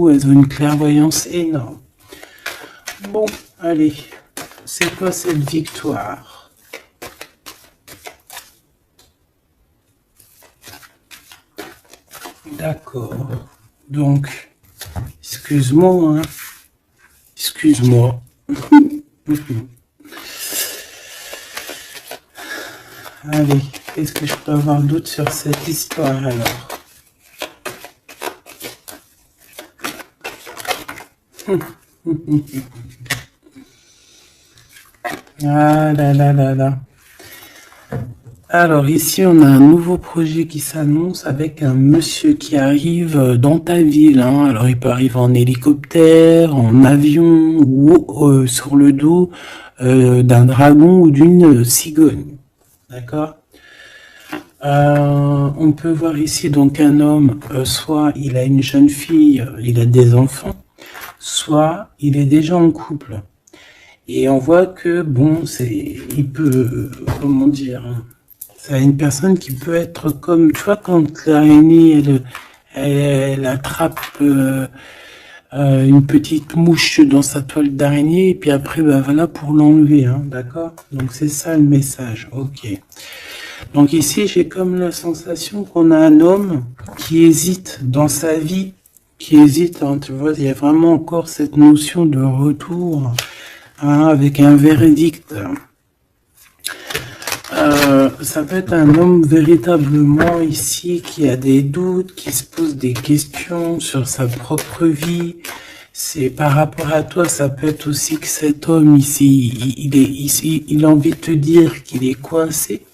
elles ont une clairvoyance énorme. Bon, allez, c'est quoi cette victoire? D'accord. Donc, excuse-moi, hein. Excuse-moi. Allez, qu'est-ce que je peux avoir d'autre sur cette histoire alors? Ah là là là là. Alors ici, on a un nouveau projet qui s'annonce avec un monsieur qui arrive dans ta ville, hein. Alors il peut arriver en hélicoptère, en avion ou sur le dos d'un dragon ou d'une cigogne. D'accord? On peut voir ici donc un homme, soit il a une jeune fille, il a des enfants, soit il est déjà en couple. Et on voit que, bon, il peut, comment dire, c'est une personne qui peut être comme, tu vois, quand l'araignée, elle attrape une petite mouche dans sa toile d'araignée, et puis après, ben voilà, pour l'enlever, hein, d'accord? Donc c'est ça le message, ok. Donc ici, j'ai comme la sensation qu'on a un homme qui hésite dans sa vie, qui hésite, hein, tu vois, il y a vraiment encore cette notion de retour, hein, avec un verdict. Ça peut être un homme véritablement ici qui a des doutes, qui se pose des questions sur sa propre vie. C'est par rapport à toi, ça peut être aussi que cet homme ici, il a envie de te dire qu'il est coincé,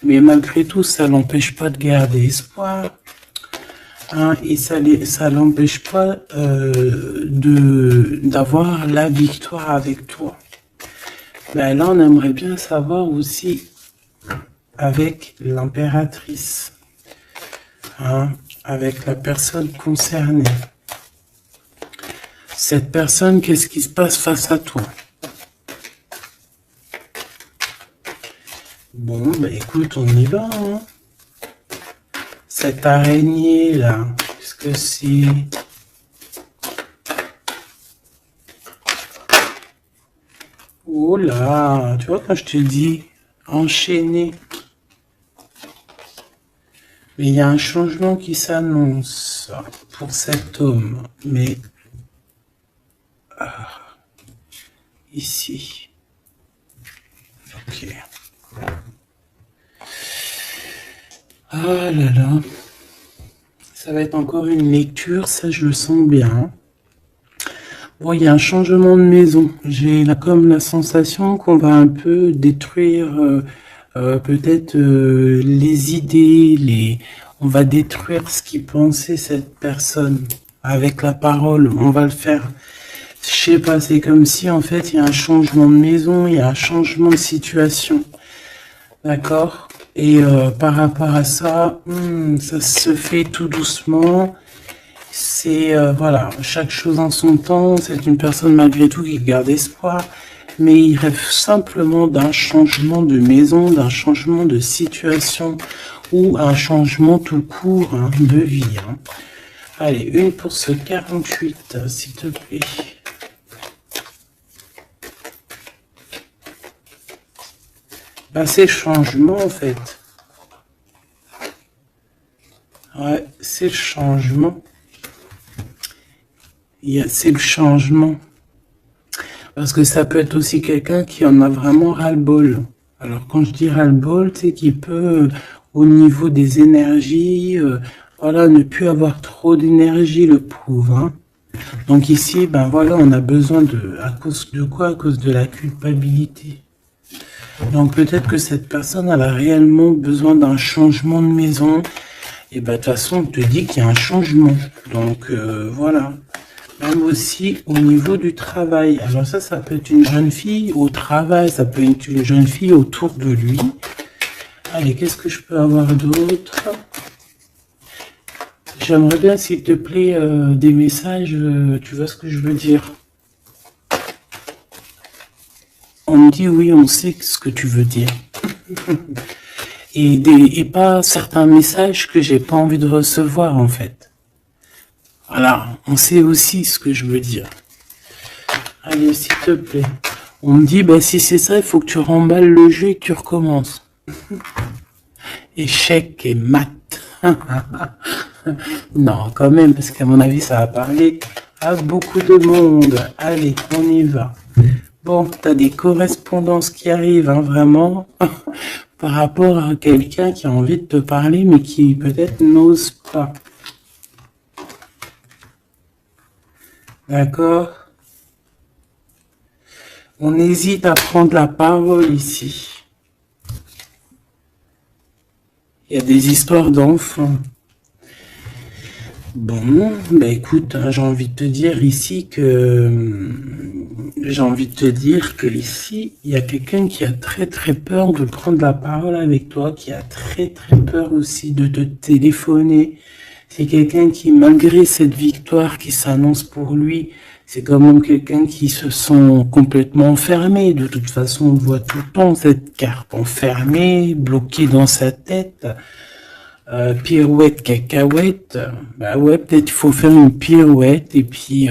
mais malgré tout, ça l'empêche pas de garder espoir. Hein, et ça l'empêche pas d'avoir la victoire avec toi. Ben là, on aimerait bien savoir aussi avec l'impératrice, hein, avec la personne concernée. Cette personne, qu'est-ce qui se passe face à toi? Bon, ben écoute, on y va, hein. Cette araignée là, qu'est-ce que c'est? Oh là, tu vois quand je te dis enchaîné. Mais il y a un changement qui s'annonce pour cet homme. Mais ici. Ok. Ah là là. Ça va être encore une lecture, ça je le sens bien. Bon, il y a un changement de maison. J'ai là comme la sensation qu'on va un peu détruire peut-être les idées, on va détruire ce qui pensait cette personne avec la parole. On va le faire. Je sais pas, c'est comme si en fait il y a un changement de maison, il y a un changement de situation. D'accord? Et par rapport à ça, ça se fait tout doucement. C'est, voilà, chaque chose en son temps. C'est une personne malgré tout qui garde espoir. Mais il rêve simplement d'un changement de maison, d'un changement de situation ou un changement tout court, hein, de vie. Hein. Allez, une pour ce 48, s'il te plaît. Ben, c'est le changement en fait. Ouais, c'est le changement. C'est le changement. Parce que ça peut être aussi quelqu'un qui en a vraiment ras-le-bol. Alors quand je dis ras-le-bol, c'est qu'il peut, au niveau des énergies, voilà, ne plus avoir trop d'énergie, le pauvre. Hein. Donc ici, ben voilà, on a besoin à cause de quoi? À cause de la culpabilité. Donc peut-être que cette personne elle a réellement besoin d'un changement de maison. Et ben de toute façon, on te dit qu'il y a un changement. Donc voilà. Même aussi au niveau du travail. Alors ça peut être une jeune fille au travail, ça peut être une jeune fille autour de lui. Allez, qu'est-ce que je peux avoir d'autre? J'aimerais bien, s'il te plaît, des messages, tu vois ce que je veux dire? On me dit oui, on sait ce que tu veux dire. et pas certains messages que j'ai pas envie de recevoir en fait. Voilà, on sait aussi ce que je veux dire. Allez, s'il te plaît. On me dit, bah, si c'est ça, il faut que tu remballes le jeu et que tu recommences. Échec et mat. Non, quand même, parce qu'à mon avis, ça va parler à beaucoup de monde. Allez, on y va. Bon, t'as des correspondances qui arrivent, hein, vraiment, par rapport à quelqu'un qui a envie de te parler, mais qui peut-être n'ose pas. D'accord? On hésite à prendre la parole ici. Il y a des histoires d'enfants. Bon, bah écoute, hein, j'ai envie de te dire ici que ici, il y a quelqu'un qui a très très peur de prendre la parole avec toi, qui a très très peur aussi de te téléphoner. C'est quelqu'un qui, malgré cette victoire qui s'annonce pour lui, c'est quand même quelqu'un qui se sent complètement enfermé. De toute façon, on voit tout le temps cette carte enfermée, bloquée dans sa tête. Pirouette, cacahuète, bah ouais, peut-être il faut faire une pirouette et puis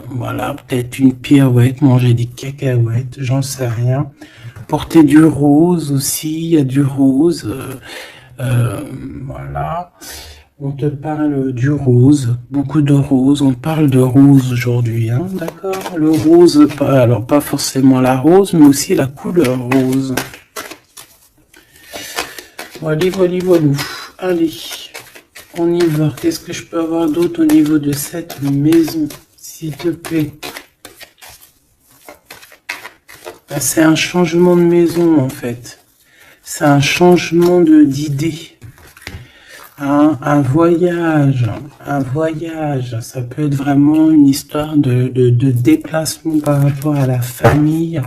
voilà, peut-être une pirouette, manger des cacahuètes, j'en sais rien. Porter du rose aussi, il y a du rose, voilà. On te parle du rose, beaucoup de rose, on parle de rose aujourd'hui, hein, d'accord? Le rose, alors pas forcément la rose, mais aussi la couleur rose. Voilà, voilà, voilà. Allez, on y va. Qu'est-ce que je peux avoir d'autre au niveau de cette maison, s'il te plaît? Ben, c'est un changement de maison, en fait. C'est un changement d'idée. Un voyage. Ça peut être vraiment une histoire de déplacement par rapport à la famille.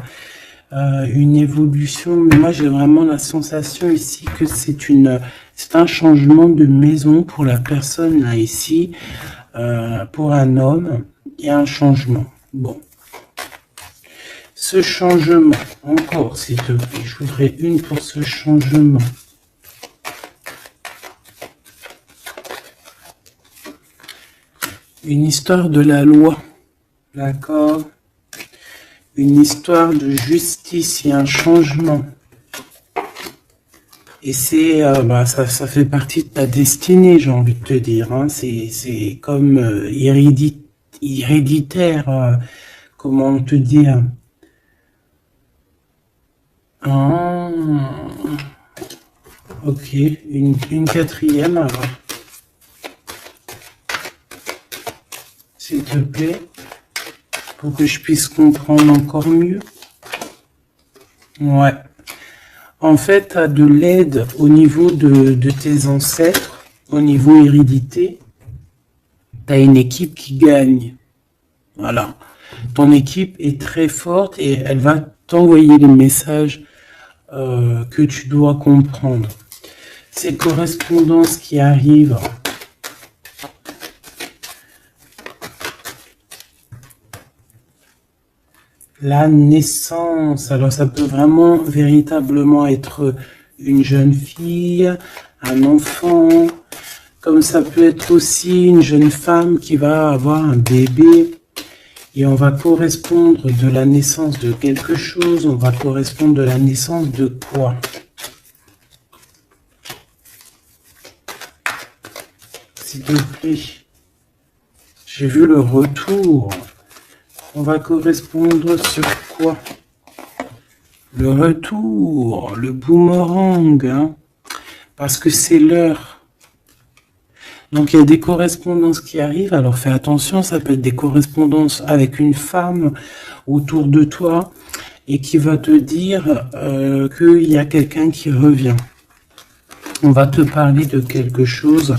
Une évolution, mais moi j'ai vraiment la sensation ici que c'est un changement de maison pour la personne là ici, pour un homme, il y a un changement. Bon, ce changement, encore s'il te plaît, je voudrais une pour ce changement. Une histoire de la loi, d'accord? Une histoire de justice et un changement. Et c'est, ça fait partie de ta destinée, j'ai envie de te dire. Hein. C'est comme héréditaire, comment te dire. Ah, ok, une quatrième alors. S'il te plaît. Pour que je puisse comprendre encore mieux. Ouais. En fait, tu as de l'aide au niveau de tes ancêtres, au niveau hérédité. Tu as une équipe qui gagne. Voilà. Ton équipe est très forte et elle va t'envoyer les messages que tu dois comprendre. Ces correspondances qui arrivent. La naissance, alors ça peut vraiment véritablement être une jeune fille, un enfant, comme ça peut être aussi une jeune femme qui va avoir un bébé et on va correspondre de la naissance de quelque chose, on va correspondre de la naissance de quoi? S'il te plaît, j'ai vu le retour. On va correspondre sur quoi? Le retour, le boomerang, hein, parce que c'est l'heure. Donc il y a des correspondances qui arrivent, alors fais attention, ça peut être des correspondances avec une femme autour de toi et qui va te dire qu'il y a quelqu'un qui revient. On va te parler de quelque chose,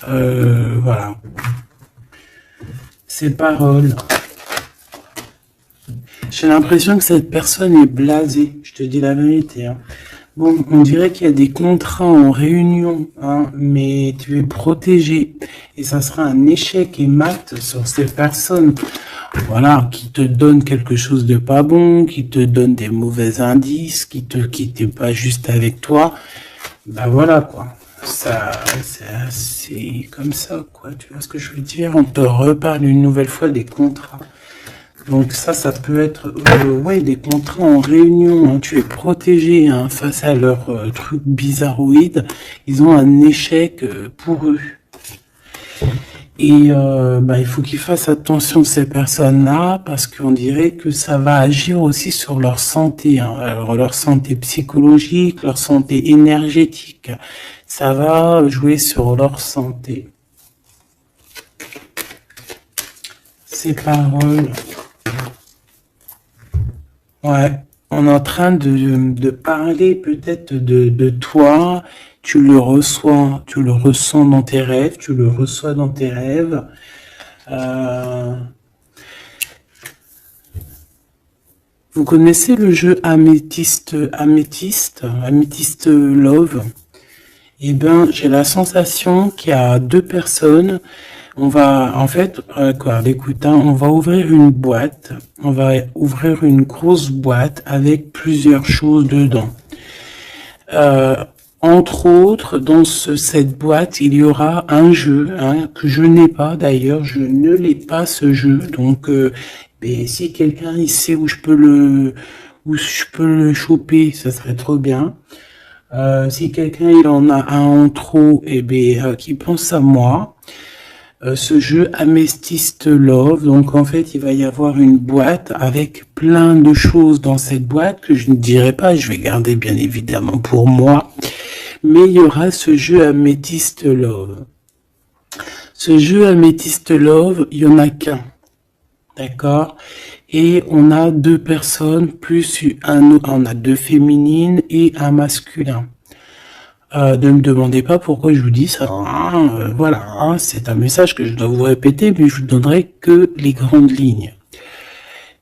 voilà. Ces paroles. J'ai l'impression que cette personne est blasée, je te dis la vérité. Hein. Bon, on dirait qu'il y a des contrats en réunion, hein, mais tu es protégé. Et ça sera un échec et mat sur ces personnes, voilà, qui te donnent quelque chose de pas bon, qui te donnent des mauvais indices, qui t'est pas juste avec toi. Ben voilà, quoi. ça, c'est assez comme ça, quoi. Tu vois ce que je veux dire? On te reparle une nouvelle fois des contrats. Donc ça peut être ouais, des contrats en réunion. Hein. Tu es protégé hein, face à leurs trucs bizarroïdes. Ils ont un échec pour eux. Et il faut qu'ils fassent attention ces personnes-là parce qu'on dirait que ça va agir aussi sur leur santé, hein. Alors, leur santé psychologique, leur santé énergétique. Ça va jouer sur leur santé. Ces paroles. Ouais, on est en train de parler peut-être de toi. Tu le ressens dans tes rêves, tu le reçois dans tes rêves. Vous connaissez le jeu Améthyste Love? Eh ben, j'ai la sensation qu'il y a deux personnes. On va, en fait, écoute, hein, on va ouvrir une boîte. On va ouvrir une grosse boîte avec plusieurs choses dedans. Entre autres, dans cette boîte, il y aura un jeu hein, que je n'ai pas. D'ailleurs, je ne l'ai pas ce jeu. Donc, si quelqu'un il sait où je peux le choper, ça serait trop bien. Si quelqu'un il en a un en trop, qui pense à moi. Ce jeu Amethyst Love, donc en fait il va y avoir une boîte avec plein de choses dans cette boîte que je ne dirai pas, je vais garder bien évidemment pour moi, mais il y aura ce jeu Amethyst Love. Ce jeu Amethyst Love, il y en a qu'un, d'accord? Et on a deux personnes plus on a deux féminines et un masculin. Ne me demandez pas pourquoi je vous dis ça. Hein, voilà, hein, c'est un message que je dois vous répéter, mais je vous donnerai que les grandes lignes.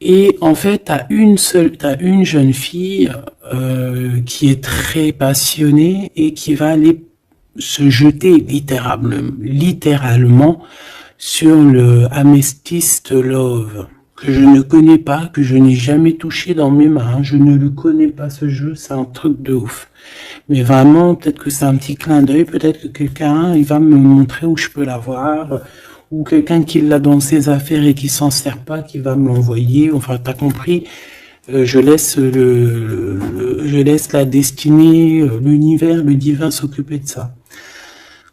Et en fait, t'as une jeune fille qui est très passionnée et qui va aller se jeter littéralement sur le Amethyst Love que je ne connais pas, que je n'ai jamais touché dans mes mains. Je ne le connais pas ce jeu, c'est un truc de ouf. Mais vraiment, peut-être que c'est un petit clin d'œil, peut-être que quelqu'un, il va me montrer où je peux l'avoir, ou quelqu'un qui l'a dans ses affaires et qui s'en sert pas, qui va me l'envoyer. Enfin, t'as compris. Je laisse la destinée, l'univers, le divin s'occuper de ça.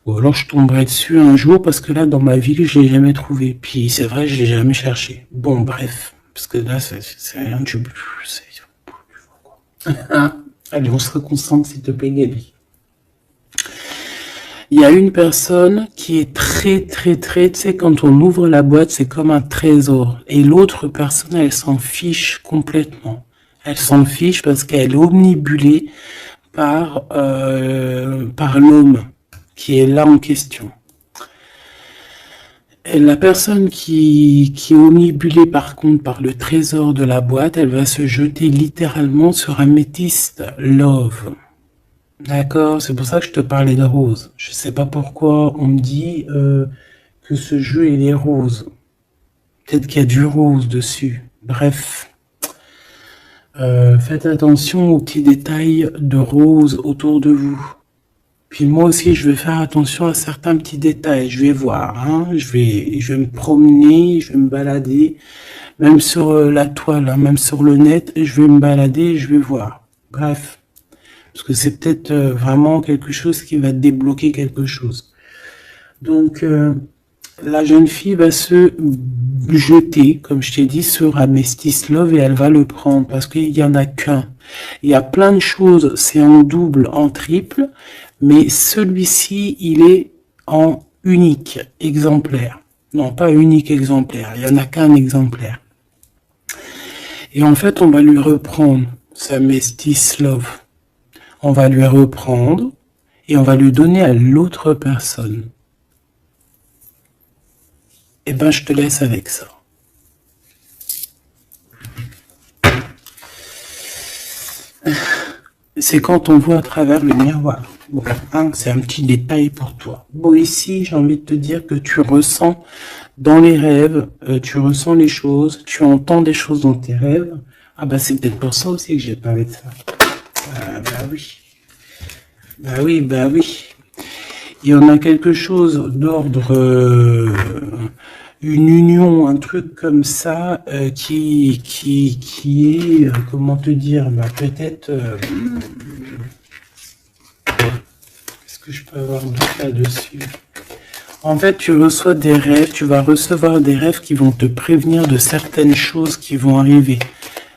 Ou alors je tomberai dessus un jour parce que là dans ma ville je l'ai jamais trouvé. Puis c'est vrai je l'ai jamais cherché. Bon bref, parce que là c'est rien du Allez on se reconcentre s'il te plaît Gabi. Il y a une personne qui est très, tu sais, quand on ouvre la boîte, c'est comme un trésor. Et l'autre personne, elle s'en fiche complètement. Elle s'en fiche parce qu'elle est omnibulée par l'homme qui est là en question. Et la personne qui est omnibulée par contre par le trésor de la boîte, elle va se jeter littéralement sur Amethyst Love. D'accord, c'est pour ça que je te parlais de rose. Je sais pas pourquoi on me dit que ce jeu il est rose. Peut-être qu'il y a du rose dessus. Bref. Faites attention aux petits détails de rose autour de vous. Puis moi aussi, je vais faire attention à certains petits détails. Je vais voir, hein. Je vais me promener, je vais me balader, même sur la toile, hein, même sur le net, je vais me balader, et je vais voir. Bref, parce que c'est peut-être vraiment quelque chose qui va débloquer quelque chose. Donc, la jeune fille va se jeter, comme je t'ai dit, sur Amethyst Love et elle va le prendre parce qu'il y en a qu'un. Il y a plein de choses, c'est en double, en triple, mais celui-ci, il est en unique exemplaire. Non, pas unique exemplaire, il n'y en a qu'un exemplaire. Et en fait, on va lui reprendre sa Amethyst Love. On va lui reprendre et on va lui donner à l'autre personne. Eh ben, je te laisse avec ça. C'est quand on voit à travers le miroir. Bon, hein, c'est un petit détail pour toi. Bon, ici, j'ai envie de te dire que tu ressens dans les rêves, tu ressens les choses, tu entends des choses dans tes rêves. Ah bah c'est peut-être pour ça aussi que j'ai parlé de ça. Bah oui. Bah oui, bah oui. il y en a quelque chose d'ordre, une union, un truc comme ça, qui est, comment te dire, bah, peut-être, qu'est-ce que je peux avoir d'autre là-dessus? En fait, tu reçois des rêves, tu vas recevoir des rêves qui vont te prévenir de certaines choses qui vont arriver.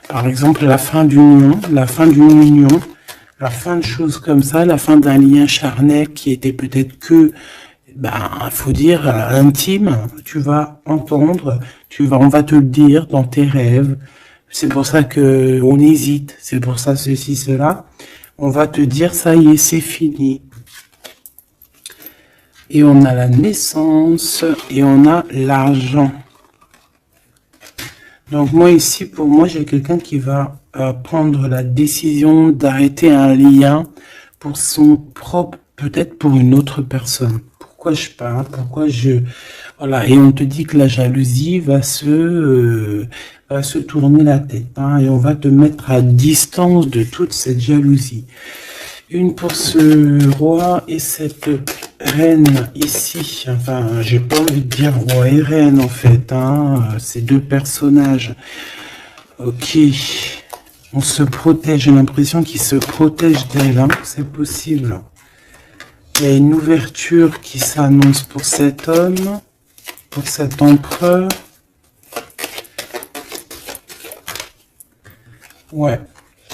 Par exemple, la fin d'une union, la fin de choses comme ça, la fin d'un lien charnel qui était peut-être que, ben, faut dire, intime. Tu vas entendre, on va te le dire dans tes rêves. C'est pour ça que on hésite. C'est pour ça ceci, cela. On va te dire, ça y est, c'est fini. Et on a la naissance et on a l'argent. Donc moi ici, pour moi, j'ai quelqu'un qui va prendre la décision d'arrêter un lien pour son propre, peut-être pour une autre personne. Pourquoi je parle? Voilà, et on te dit que la jalousie va se tourner la tête, hein, et on va te mettre à distance de toute cette jalousie. Une pour ce roi et cette reine ici. Enfin, j'ai pas envie de dire roi et reine en fait, hein. Ces deux personnages. Ok. On se protège. J'ai l'impression qu'ils se protègent d'elle, hein. C'est possible. Il y a une ouverture qui s'annonce pour cet homme, pour cet empereur. Ouais.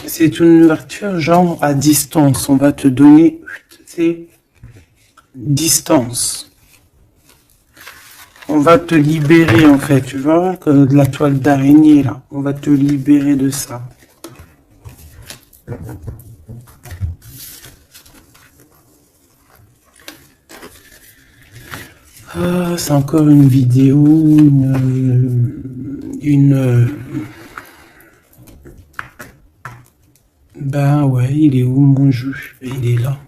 C'est une ouverture genre à distance. On va te donner, c'est distance. On va te libérer en fait, tu vois, comme de la toile d'araignée là. On va te libérer de ça. Ah, c'est encore une vidéo, Ben ouais, il est où mon jeu? Il est là.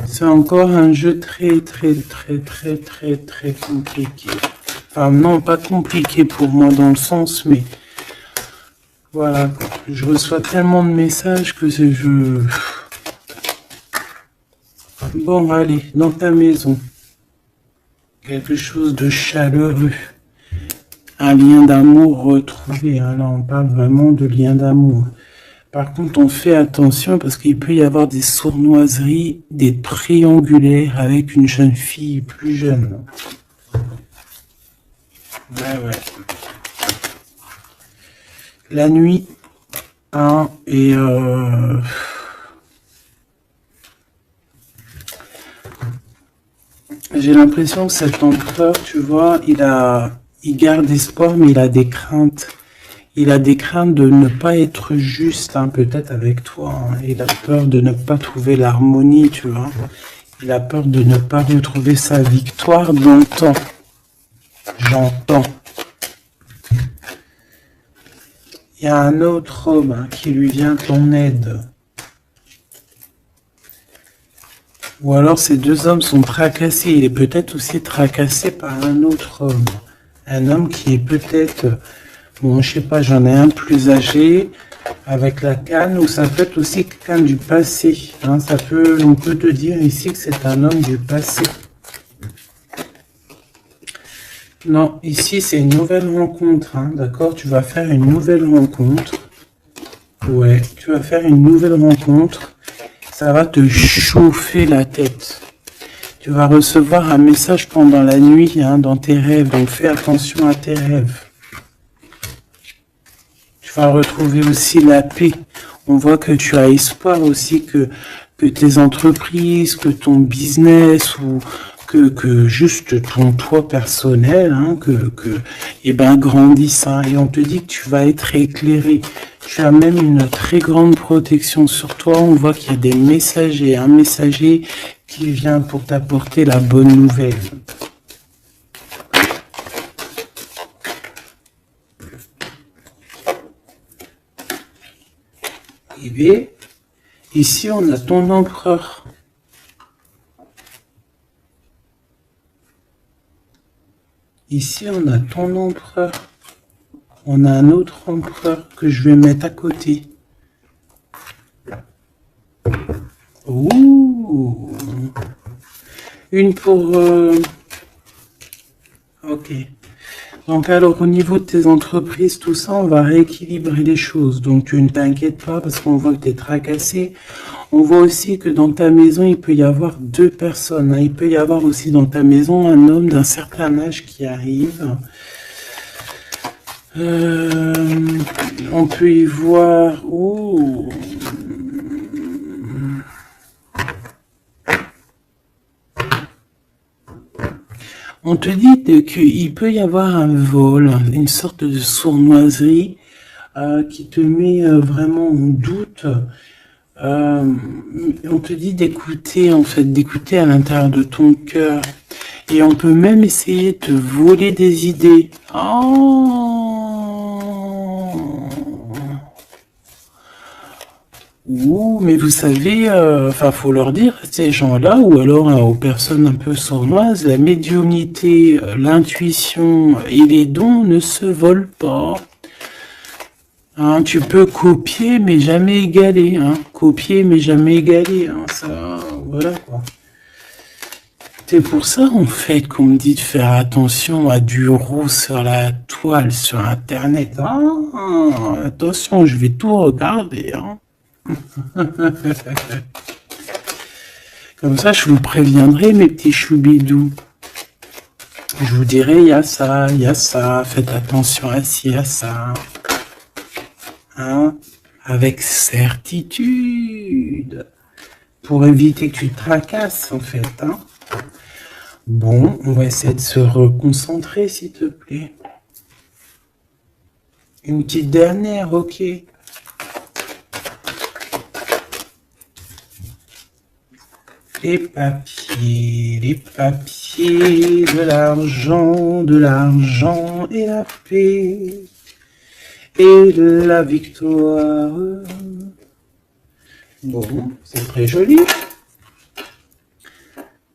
C'est encore un jeu très compliqué. Enfin non, pas compliqué pour moi dans le sens, mais voilà, je reçois tellement de messages que c'est je... Bon, allez, dans ta maison. Quelque chose de chaleureux. Un lien d'amour retrouvé. Hein. Là, on parle vraiment de lien d'amour. Par contre, on fait attention parce qu'il peut y avoir des sournoiseries, des triangulaires avec une jeune fille plus jeune. Ouais. La nuit, hein, et j'ai l'impression que cet empereur, tu vois, il garde espoir, mais il a des craintes. Il a des craintes de ne pas être juste, hein, peut-être avec toi. Hein. Il a peur de ne pas trouver l'harmonie, tu vois. Il a peur de ne pas retrouver sa victoire dans le temps. J'entends. Il y a un autre homme, hein, qui lui vient en aide. Ou alors ces deux hommes sont tracassés. Il est peut-être aussi tracassé par un autre homme. Un homme qui est peut-être... Bon, je sais pas, j'en ai un plus âgé, avec la canne, ou ça peut être aussi quelqu'un du passé. Hein, on peut te dire ici que c'est un homme du passé. Non, ici c'est une nouvelle rencontre, hein, d'accord? Tu vas faire une nouvelle rencontre. Ouais, tu vas faire une nouvelle rencontre. Ça va te chauffer la tête. Tu vas recevoir un message pendant la nuit, hein, dans tes rêves, donc fais attention à tes rêves. Tu vas retrouver aussi la paix. On voit que tu as espoir aussi que tes entreprises, que ton business ou que juste ton toi personnel, hein, grandisse. Hein, et on te dit que tu vas être éclairé. Tu as même une très grande protection sur toi. On voit qu'il y a des messagers, un messager qui vient pour t'apporter la bonne nouvelle. Et ici, on a ton empereur. Ici, on a ton empereur. On a un autre empereur que je vais mettre à côté. Ouh, Ouh. Une pour... Ok. Donc alors, au niveau de tes entreprises, tout ça, on va rééquilibrer les choses. Donc tu ne t'inquiètes pas parce qu'on voit que tu es tracassé. On voit aussi que dans ta maison, il peut y avoir deux personnes. Il peut y avoir aussi dans ta maison un homme d'un certain âge qui arrive. On peut y voir... Oh. On te dit qu'il peut y avoir un vol, une sorte de sournoiserie qui te met vraiment en doute. On te dit d'écouter, en fait, d'écouter à l'intérieur de ton cœur. Et on peut même essayer de te voler des idées. Oh. Ouh, mais vous savez, enfin, faut leur dire, ces gens-là, ou alors aux personnes un peu sournoises, la médiumnité, l'intuition et les dons ne se volent pas. Hein, tu peux copier, mais jamais égaler. Hein. Copier, mais jamais égaler. Hein, ça, voilà quoi. C'est pour ça, en fait, qu'on me dit de faire attention à du roux sur la toile, sur Internet. Ah, attention, je vais tout regarder. Hein. Comme ça, je vous préviendrai, mes petits choubidous. Je vous dirai, il y a ça, faites attention à ci, à ça. Hein, avec certitude. Pour éviter que tu te tracasses, en fait. Hein. Bon, on va essayer de se reconcentrer, s'il te plaît. Une petite dernière, ok. Les papiers, de l'argent et la paix et la victoire. Bon, c'est très joli.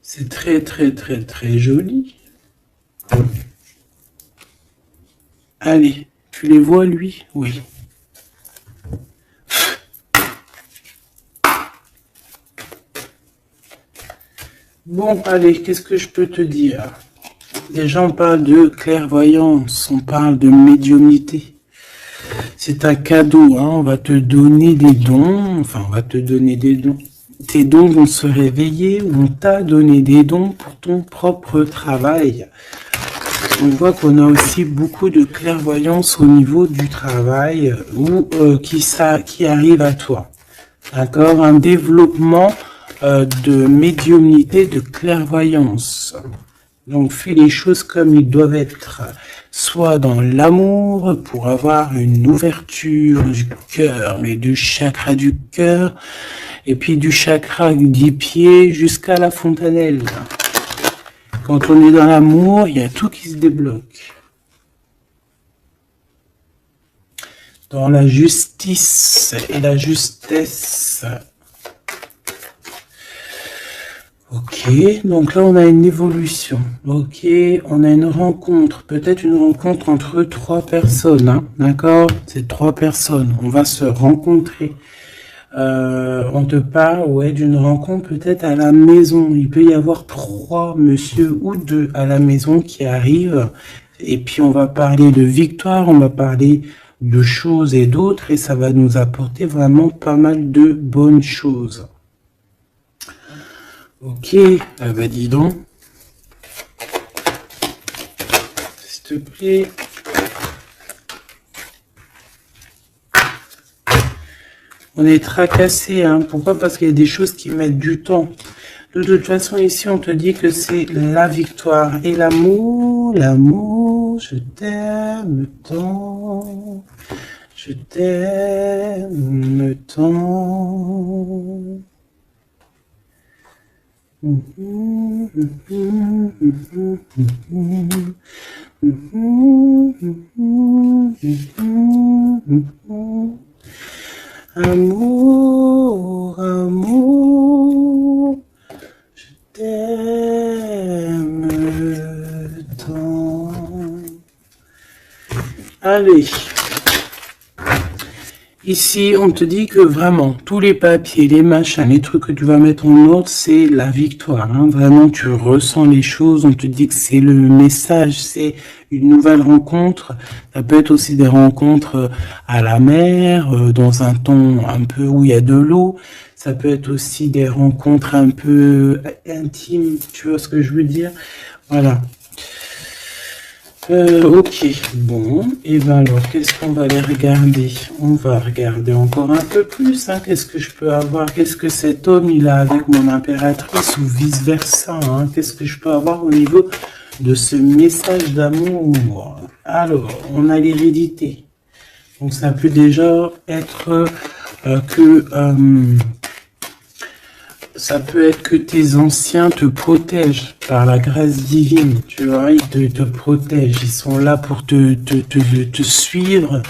C'est très, très, très, très joli. Allez, tu les vois, lui? Oui. Bon, allez, qu'est-ce que je peux te dire? Déjà, on parle de clairvoyance, on parle de médiumnité. C'est un cadeau, hein, on va te donner des dons, enfin, on va te donner des dons. Tes dons vont se réveiller, on t'a donné des dons pour ton propre travail. On voit qu'on a aussi beaucoup de clairvoyance au niveau du travail ou qui arrive à toi. D'accord? Un développement de médiumnité, de clairvoyance. Donc fais les choses comme ils doivent être. Soit dans l'amour pour avoir une ouverture du cœur, mais du chakra du cœur, et puis du chakra des pieds jusqu'à la fontanelle. Quand on est dans l'amour, il y a tout qui se débloque. Dans la justice et la justesse. Ok, donc là on a une évolution. Ok, on a une rencontre, peut-être une rencontre entre 3 personnes, hein, d'accord? C'est 3 personnes, on va se rencontrer. On te parle, ouais, d'une rencontre peut-être à la maison. Il peut y avoir 3 monsieur ou 2 à la maison qui arrivent. Et puis on va parler de victoire, on va parler de choses et d'autres, et ça va nous apporter vraiment pas mal de bonnes choses. Ok, bah dis donc. S'il te plaît. On est tracassé, hein. Pourquoi? Parce qu'il y a des choses qui mettent du temps. De toute façon, ici, on te dit que c'est la victoire et l'amour. L'amour, je t'aime tant. Je t'aime tant. Amour, amour, je t'aime tant. Allez. Ici, on te dit que vraiment, tous les papiers, les machins, les trucs que tu vas mettre en ordre, c'est la victoire. Hein. Vraiment, tu ressens les choses. On te dit que c'est le message, c'est une nouvelle rencontre. Ça peut être aussi des rencontres à la mer, dans un ton un peu où il y a de l'eau. Ça peut être aussi des rencontres un peu intimes. Tu vois ce que je veux dire? Voilà. Ok, bon, et ben alors, qu'est-ce qu'on va aller regarder? On va regarder encore un peu plus, hein. Qu'est-ce que je peux avoir? Qu'est-ce que cet homme, il a avec mon impératrice ou vice-versa, hein? Qu'est-ce que je peux avoir au niveau de ce message d'amour? Alors, on a l'hérédité. Donc, ça peut déjà être ça peut être que tes anciens te protègent par la grâce divine, tu vois, ils te protègent, ils sont là pour te suivre,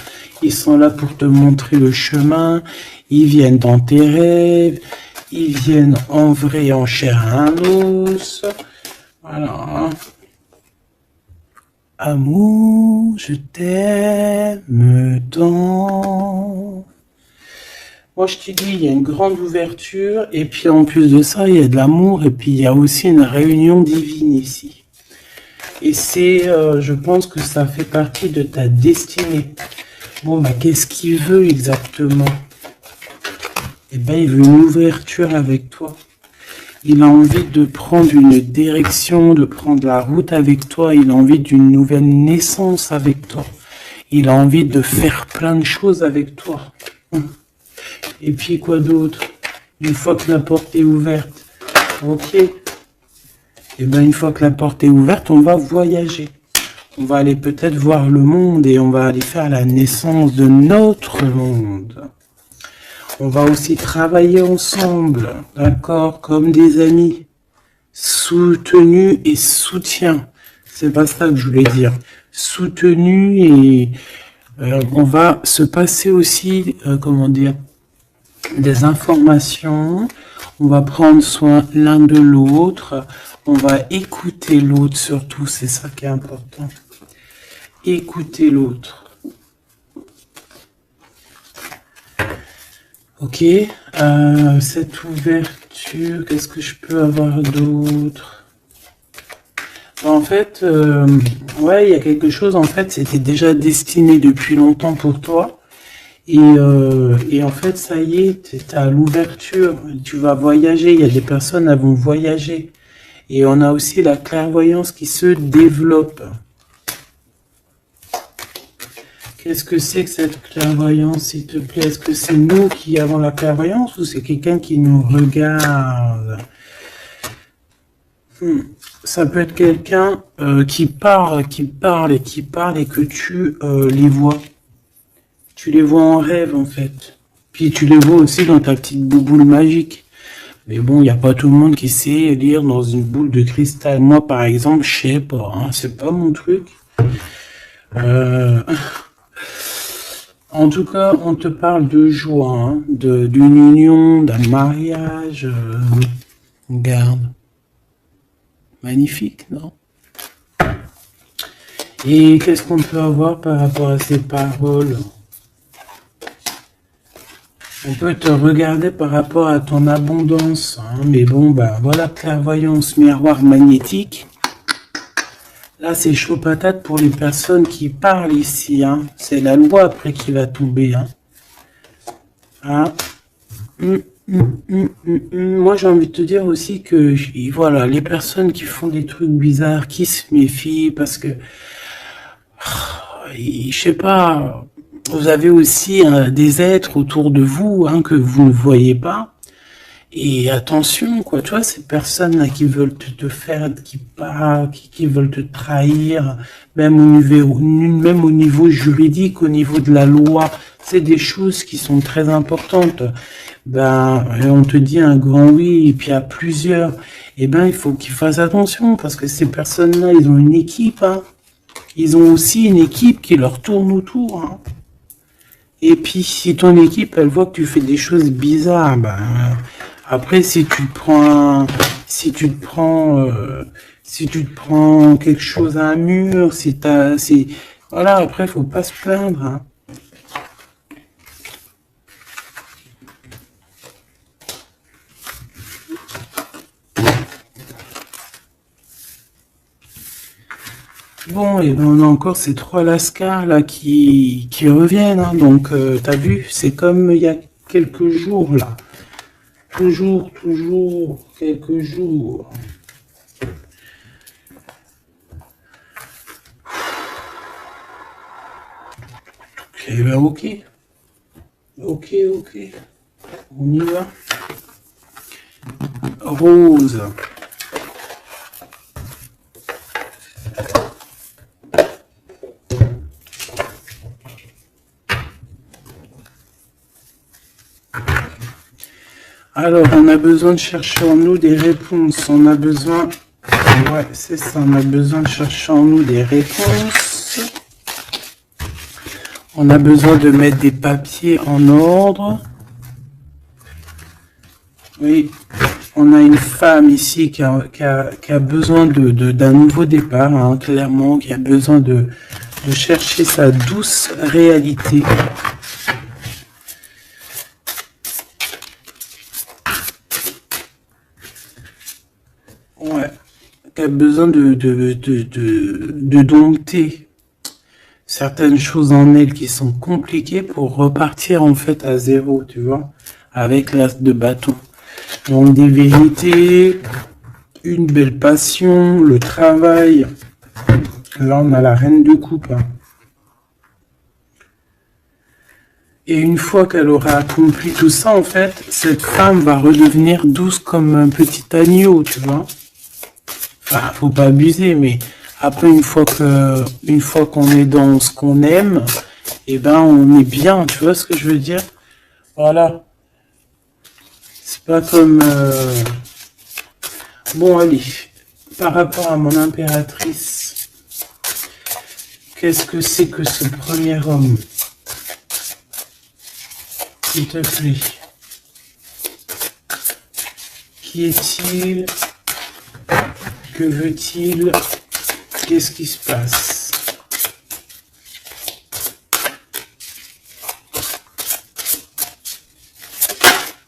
ils sont là pour te montrer le chemin, ils viennent dans tes rêves, ils viennent en vrai, en chair et en os, voilà. Amour, je t'aime tant. Moi, je te dis, il y a une grande ouverture, et puis en plus de ça, il y a de l'amour, et puis il y a aussi une réunion divine ici. Et c'est, je pense que ça fait partie de ta destinée. Bon, bah, qu'est-ce qu'il veut exactement? Eh ben, il veut une ouverture avec toi. Il a envie de prendre une direction, de prendre la route avec toi. Il a envie d'une nouvelle naissance avec toi. Il a envie de faire plein de choses avec toi. Et puis quoi d'autre? Une fois que la porte est ouverte, ok. Et bien une fois que la porte est ouverte, on va voyager. On va aller peut-être voir le monde et on va aller faire la naissance de notre monde. On va aussi travailler ensemble, d'accord, comme des amis, soutenus et soutien. C'est pas ça que je voulais dire. Soutenus et on va se passer aussi, comment dire, des informations, on va prendre soin l'un de l'autre, on va écouter l'autre surtout, c'est ça qui est important. Écouter l'autre. Ok, cette ouverture, qu'est-ce que je peux avoir d'autre? En fait, ouais, il y a quelque chose, en fait, c'était déjà destiné depuis longtemps pour toi. Et en fait, ça y est, tu es à l'ouverture, tu vas voyager, il y a des personnes qui vont voyager. Et on a aussi la clairvoyance qui se développe. Qu'est-ce que c'est que cette clairvoyance, s'il te plaît? Est-ce que c'est nous qui avons la clairvoyance ou c'est quelqu'un qui nous regarde? Ça peut être quelqu'un qui parle et que tu les vois. Tu les vois en rêve, en fait. Puis tu les vois aussi dans ta petite bouboule magique. Mais bon, il n'y a pas tout le monde qui sait lire dans une boule de cristal. Moi, par exemple, je sais pas. Hein, c'est pas mon truc. En tout cas, on te parle de joie, hein, d'une union, d'un mariage. Regarde. Magnifique, non? Et qu'est-ce qu'on peut avoir par rapport à ces paroles? On peut te regarder par rapport à ton abondance, hein, mais bon, bah voilà, clairvoyance, miroir magnétique. Là, c'est chaud patate pour les personnes qui parlent ici, hein. C'est la loi après qui va tomber, hein. Ah. Moi, j'ai envie de te dire aussi que, voilà, les personnes qui font des trucs bizarres, qui se méfient, parce que, je sais pas, vous avez aussi des êtres autour de vous, hein, que vous ne voyez pas. Et attention, quoi, tu vois, ces personnes-là qui veulent te faire, qui veulent te trahir, même au niveau juridique, au niveau de la loi, c'est des choses qui sont très importantes. Ben, on te dit un grand oui, et puis à plusieurs, eh ben, il faut qu'ils fassent attention, parce que ces personnes-là, ils ont une équipe, hein. Ils ont aussi une équipe qui leur tourne autour, hein. Et puis, si ton équipe, elle voit que tu fais des choses bizarres, ben, après, si tu te prends quelque chose à un mur, voilà, après, faut pas se plaindre, hein. Bon, et ben on a encore ces 3 lascars là qui reviennent, hein. Donc t'as vu, c'est comme il y a quelques jours là. Toujours quelques jours. Eh ben ok. Ok. On y va. Rose. Alors, on a besoin de chercher en nous des réponses. On a besoin... Ouais, c'est ça. On a besoin de chercher en nous des réponses. On a besoin de mettre des papiers en ordre. Oui, on a une femme ici qui a besoin d'un nouveau départ, hein, clairement, qui a besoin de chercher sa douce réalité. Ouais, qui a besoin de dompter certaines choses en elle qui sont compliquées pour repartir en fait à zéro, tu vois, avec l'as de bâton. Donc des vérités, une belle passion, le travail. Là on a la reine de coupe. Hein. Et une fois qu'elle aura accompli tout ça, en fait, cette femme va redevenir douce comme un petit agneau, tu vois. Enfin, faut pas abuser, mais après une fois qu'on est dans ce qu'on aime, eh ben on est bien, tu vois ce que je veux dire? Voilà. C'est pas comme bon allez, par rapport à mon impératrice, qu'est-ce que c'est que ce premier homme? S'il te plaît. Qui est-il? Que veut-il? Qu'est-ce qui se passe?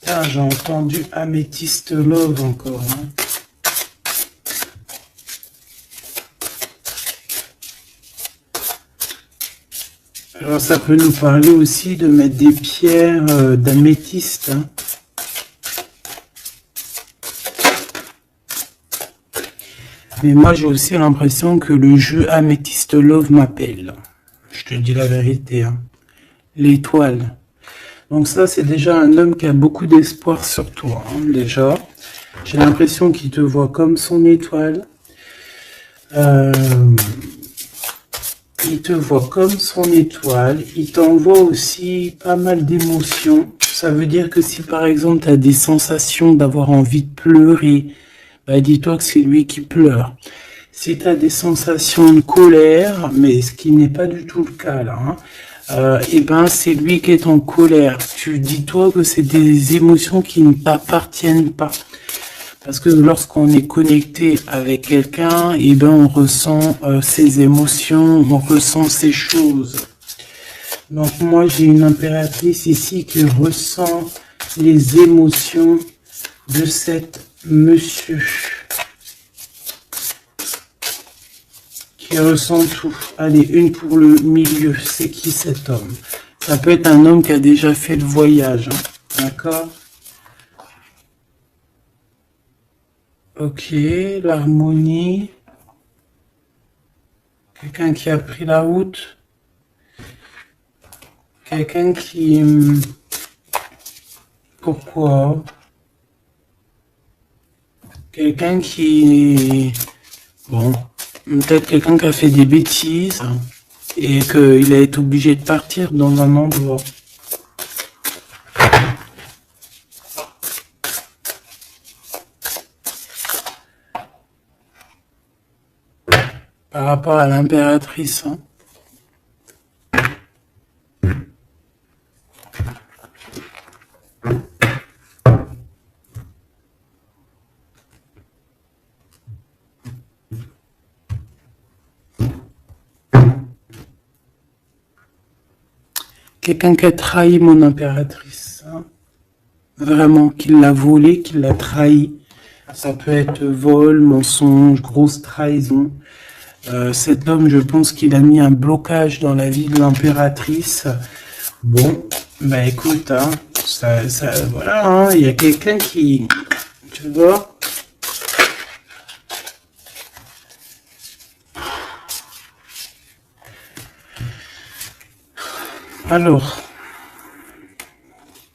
Ah, j'ai entendu Amethyst Love encore. Hein. Alors ça peut nous parler aussi de mettre des pierres d'améthyste. Hein. Mais moi j'ai aussi l'impression que le jeu Amethyst Love m'appelle. Je te dis la vérité. Hein. L'étoile. Donc ça c'est déjà un homme qui a beaucoup d'espoir sur toi. Hein, déjà. J'ai l'impression qu'il te voit comme son étoile. Il te voit comme son étoile. Il t'envoie aussi pas mal d'émotions. Ça veut dire que si par exemple tu as des sensations d'avoir envie de pleurer, bah dis-toi que c'est lui qui pleure. Si tu as des sensations de colère, mais ce qui n'est pas du tout le cas là, hein, et ben c'est lui qui est en colère. Tu dis-toi que c'est des émotions qui ne t'appartiennent pas. Parce que lorsqu'on est connecté avec quelqu'un, et ben on ressent ses émotions, on ressent ses choses. Donc moi j'ai une impératrice ici qui ressent les émotions de cet monsieur. Qui ressent tout. Allez, une pour le milieu. C'est qui cet homme? Ça peut être un homme qui a déjà fait le voyage. Hein. D'accord? Ok, l'harmonie. Quelqu'un qui a pris la route. Quelqu'un qui... Pourquoi? Quelqu'un qui... Bon, peut-être quelqu'un qui a fait des bêtises et qu'il a été obligé de partir dans un endroit. Par rapport à l'impératrice. Hein. Quelqu'un qui a trahi mon impératrice. Hein. Vraiment, qui l'a volé, qui l'a trahi. Ça peut être vol, mensonge, grosse trahison. Cet homme, je pense qu'il a mis un blocage dans la vie de l'impératrice. Bon, bah écoute, hein, voilà, hein, il y a quelqu'un qui, tu vois. Alors,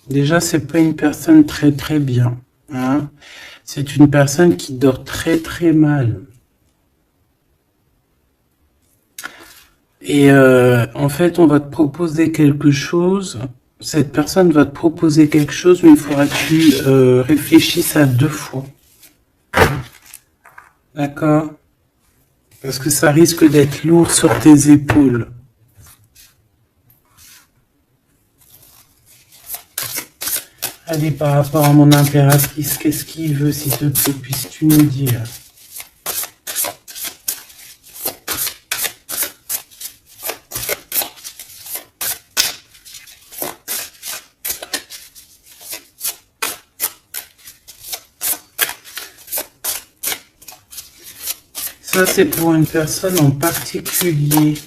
déjà, c'est pas une personne très très bien, hein. C'est une personne qui dort très très mal. Et en fait, on va te proposer quelque chose. Cette personne va te proposer quelque chose, mais il faudra que tu réfléchisses à 2 fois. D'accord? Parce que ça risque d'être lourd sur tes épaules. Allez, par rapport à mon impératrice, qu'est-ce qu'il veut, s'il te plaît, puisses-tu nous dire? Ça, c'est pour une personne en particulier,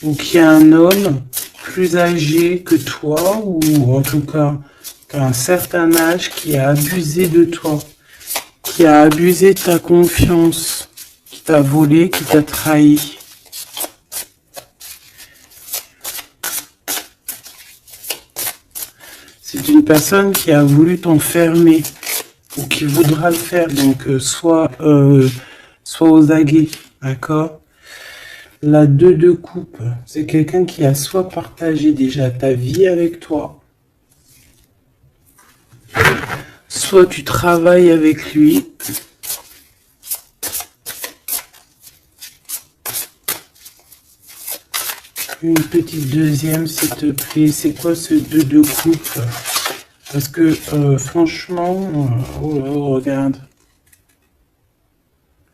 ou qui a un homme plus âgé que toi, ou en tout cas qu'à un certain âge, qui a abusé de toi, qui a abusé de ta confiance, qui t'a volé, qui t'a trahi. C'est une personne qui a voulu t'enfermer, ou qui voudra le faire, donc soit aux aguets, d'accord? La 2 de coupe, c'est quelqu'un qui a soit partagé déjà ta vie avec toi, soit tu travailles avec lui, une petite deuxième s'il te plaît. C'est quoi ce 2 de coupe? Parce que franchement, oh là, regarde.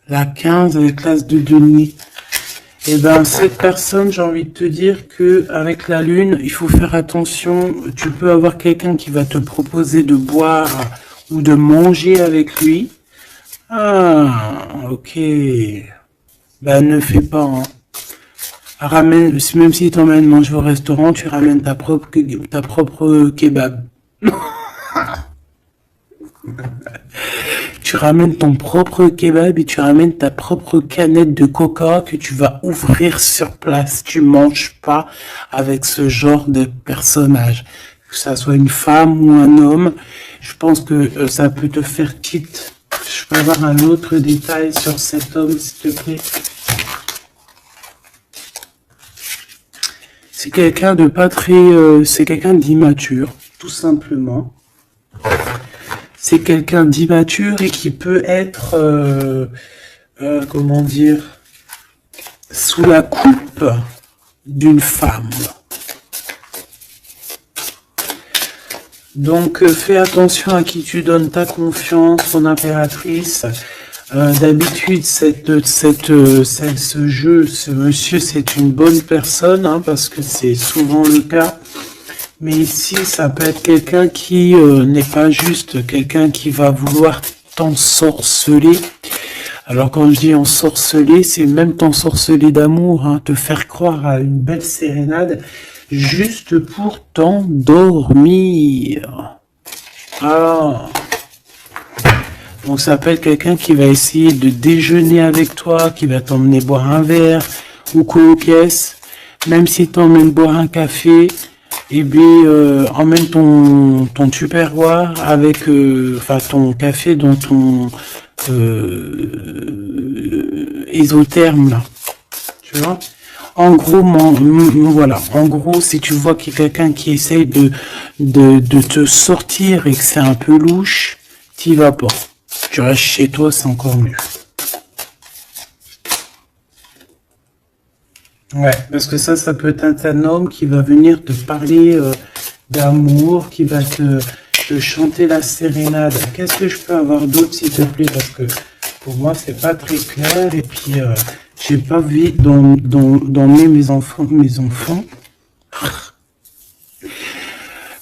La 15 avec l'as de denier. Et ben cette personne, j'ai envie de te dire que avec la lune, il faut faire attention. Tu peux avoir quelqu'un qui va te proposer de boire ou de manger avec lui. Ah, ok. Ben ne fais pas. Hein. Ramène, même si t'emmènes manger au restaurant, tu ramènes ta propre kebab. Tu ramènes ton propre kebab et tu ramènes ta propre canette de coca que tu vas ouvrir sur place. Tu manges pas avec ce genre de personnage. Que ça soit une femme ou un homme, je pense que ça peut te faire quitte. Je peux avoir un autre détail sur cet homme, s'il te plaît. C'est quelqu'un de pas très... c'est quelqu'un d'immature, tout simplement. C'est quelqu'un d'immature et qui peut être, comment dire, sous la coupe d'une femme. Donc, fais attention à qui tu donnes ta confiance, ton impératrice. D'habitude, ce monsieur, c'est une bonne personne, hein, parce que c'est souvent le cas. Mais ici, ça peut être quelqu'un qui n'est pas juste quelqu'un qui va vouloir t'ensorceler. Alors quand je dis ensorceler, c'est même t'ensorceler d'amour, hein, te faire croire à une belle sérénade juste pour t'endormir. Ah. Donc ça peut être quelqu'un qui va essayer de déjeuner avec toi, qui va t'emmener boire un verre ou cocaisse, même si t'emmènes boire un café. Et bien, emmène ton tupperware avec, enfin, ton café dans ton isotherme, là. Tu vois? En gros, voilà. En gros, si tu vois qu'il y a quelqu'un qui essaye de te sortir et que c'est un peu louche, t'y vas pas. Tu restes chez toi, c'est encore mieux. Ouais, parce que ça peut être un homme qui va venir te parler d'amour, qui va te chanter la sérénade. Qu'est-ce que je peux avoir d'autre, s'il te plaît? Parce que pour moi, c'est pas très clair. Et puis, j'ai pas vu d'emmener mes enfants.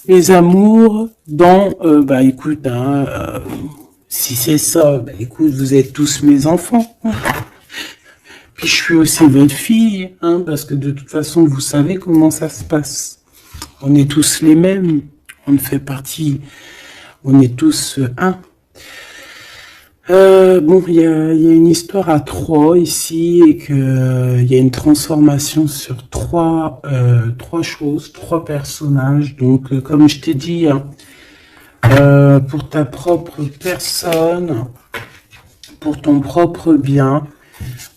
Mes amours dans... bah écoute, hein, si c'est ça, bah écoute, vous êtes tous mes enfants. Puis je suis aussi votre fille, hein, parce que de toute façon, vous savez comment ça se passe. On est tous les mêmes. On fait partie. On est tous un. Bon, il y a une histoire à trois ici et que il y a une transformation sur trois choses, trois personnages. Donc, comme je t'ai dit, hein, pour ta propre personne, pour ton propre bien,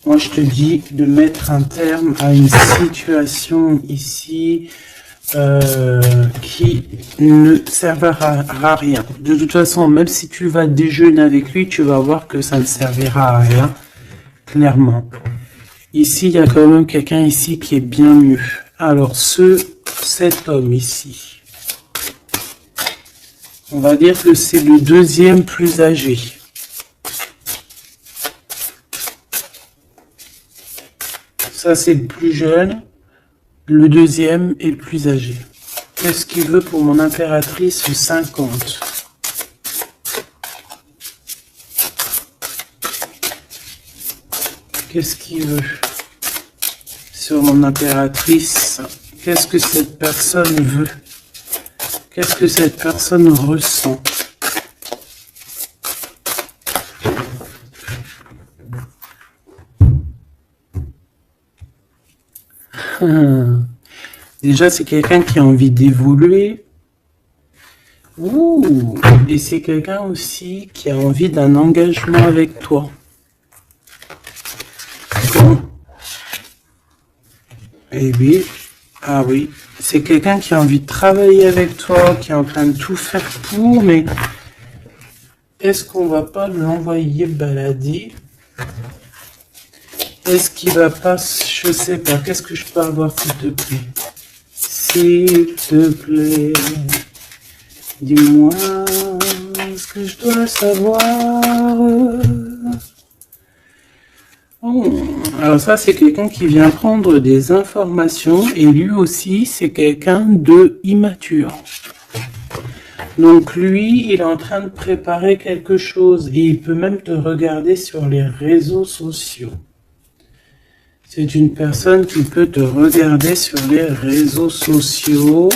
moi je te dis de mettre un terme à une situation ici qui ne servira à rien. De toute façon, même si tu vas déjeuner avec lui, tu vas voir que ça ne servira à rien, clairement. Ici, il y a quand même quelqu'un ici qui est bien mieux. Alors, cet homme ici, on va dire que c'est le deuxième plus âgé. Ça, c'est le plus jeune. Le deuxième est le plus âgé. Qu'est-ce qu'il veut pour mon impératrice 50? Qu'est-ce qu'il veut sur mon impératrice? Qu'est-ce que cette personne veut? Qu'est-ce que cette personne ressent? Déjà, c'est quelqu'un qui a envie d'évoluer. Ouh. Et c'est quelqu'un aussi qui a envie d'un engagement avec toi. Eh oui. Ah oui. C'est quelqu'un qui a envie de travailler avec toi, qui est en train de tout faire pour, mais est-ce qu'on va pas l'envoyer balader? Est-ce qu'il va pas, je sais pas, qu'est-ce que je peux avoir s'il te plaît? S'il te plaît, dis-moi ce que je dois savoir. Oh. Alors ça, c'est quelqu'un qui vient prendre des informations et lui aussi, c'est quelqu'un de immature. Donc lui, il est en train de préparer quelque chose et il peut même te regarder sur les réseaux sociaux. C'est une personne qui peut te regarder sur les réseaux sociaux.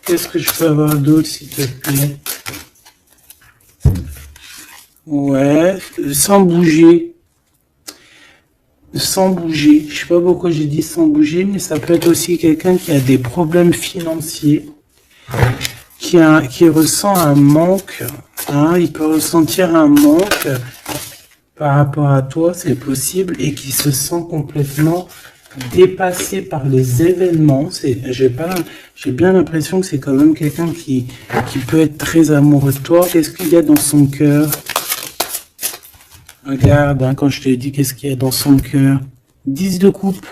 Qu'est-ce que je peux avoir d'autre, s'il te plaît? Ouais, sans bouger. Sans bouger. Je sais pas pourquoi j'ai dit sans bouger, mais ça peut être aussi quelqu'un qui a des problèmes financiers, qui ressent un manque. Hein, il peut ressentir un manque par rapport à toi, c'est possible, et qui se sent complètement dépassé par les événements. J'ai bien l'impression que c'est quand même quelqu'un qui peut être très amoureux de toi. Qu'est-ce qu'il y a dans son cœur? Regarde, hein, quand je te dis qu'est-ce qu'il y a dans son cœur. 10 de coupe.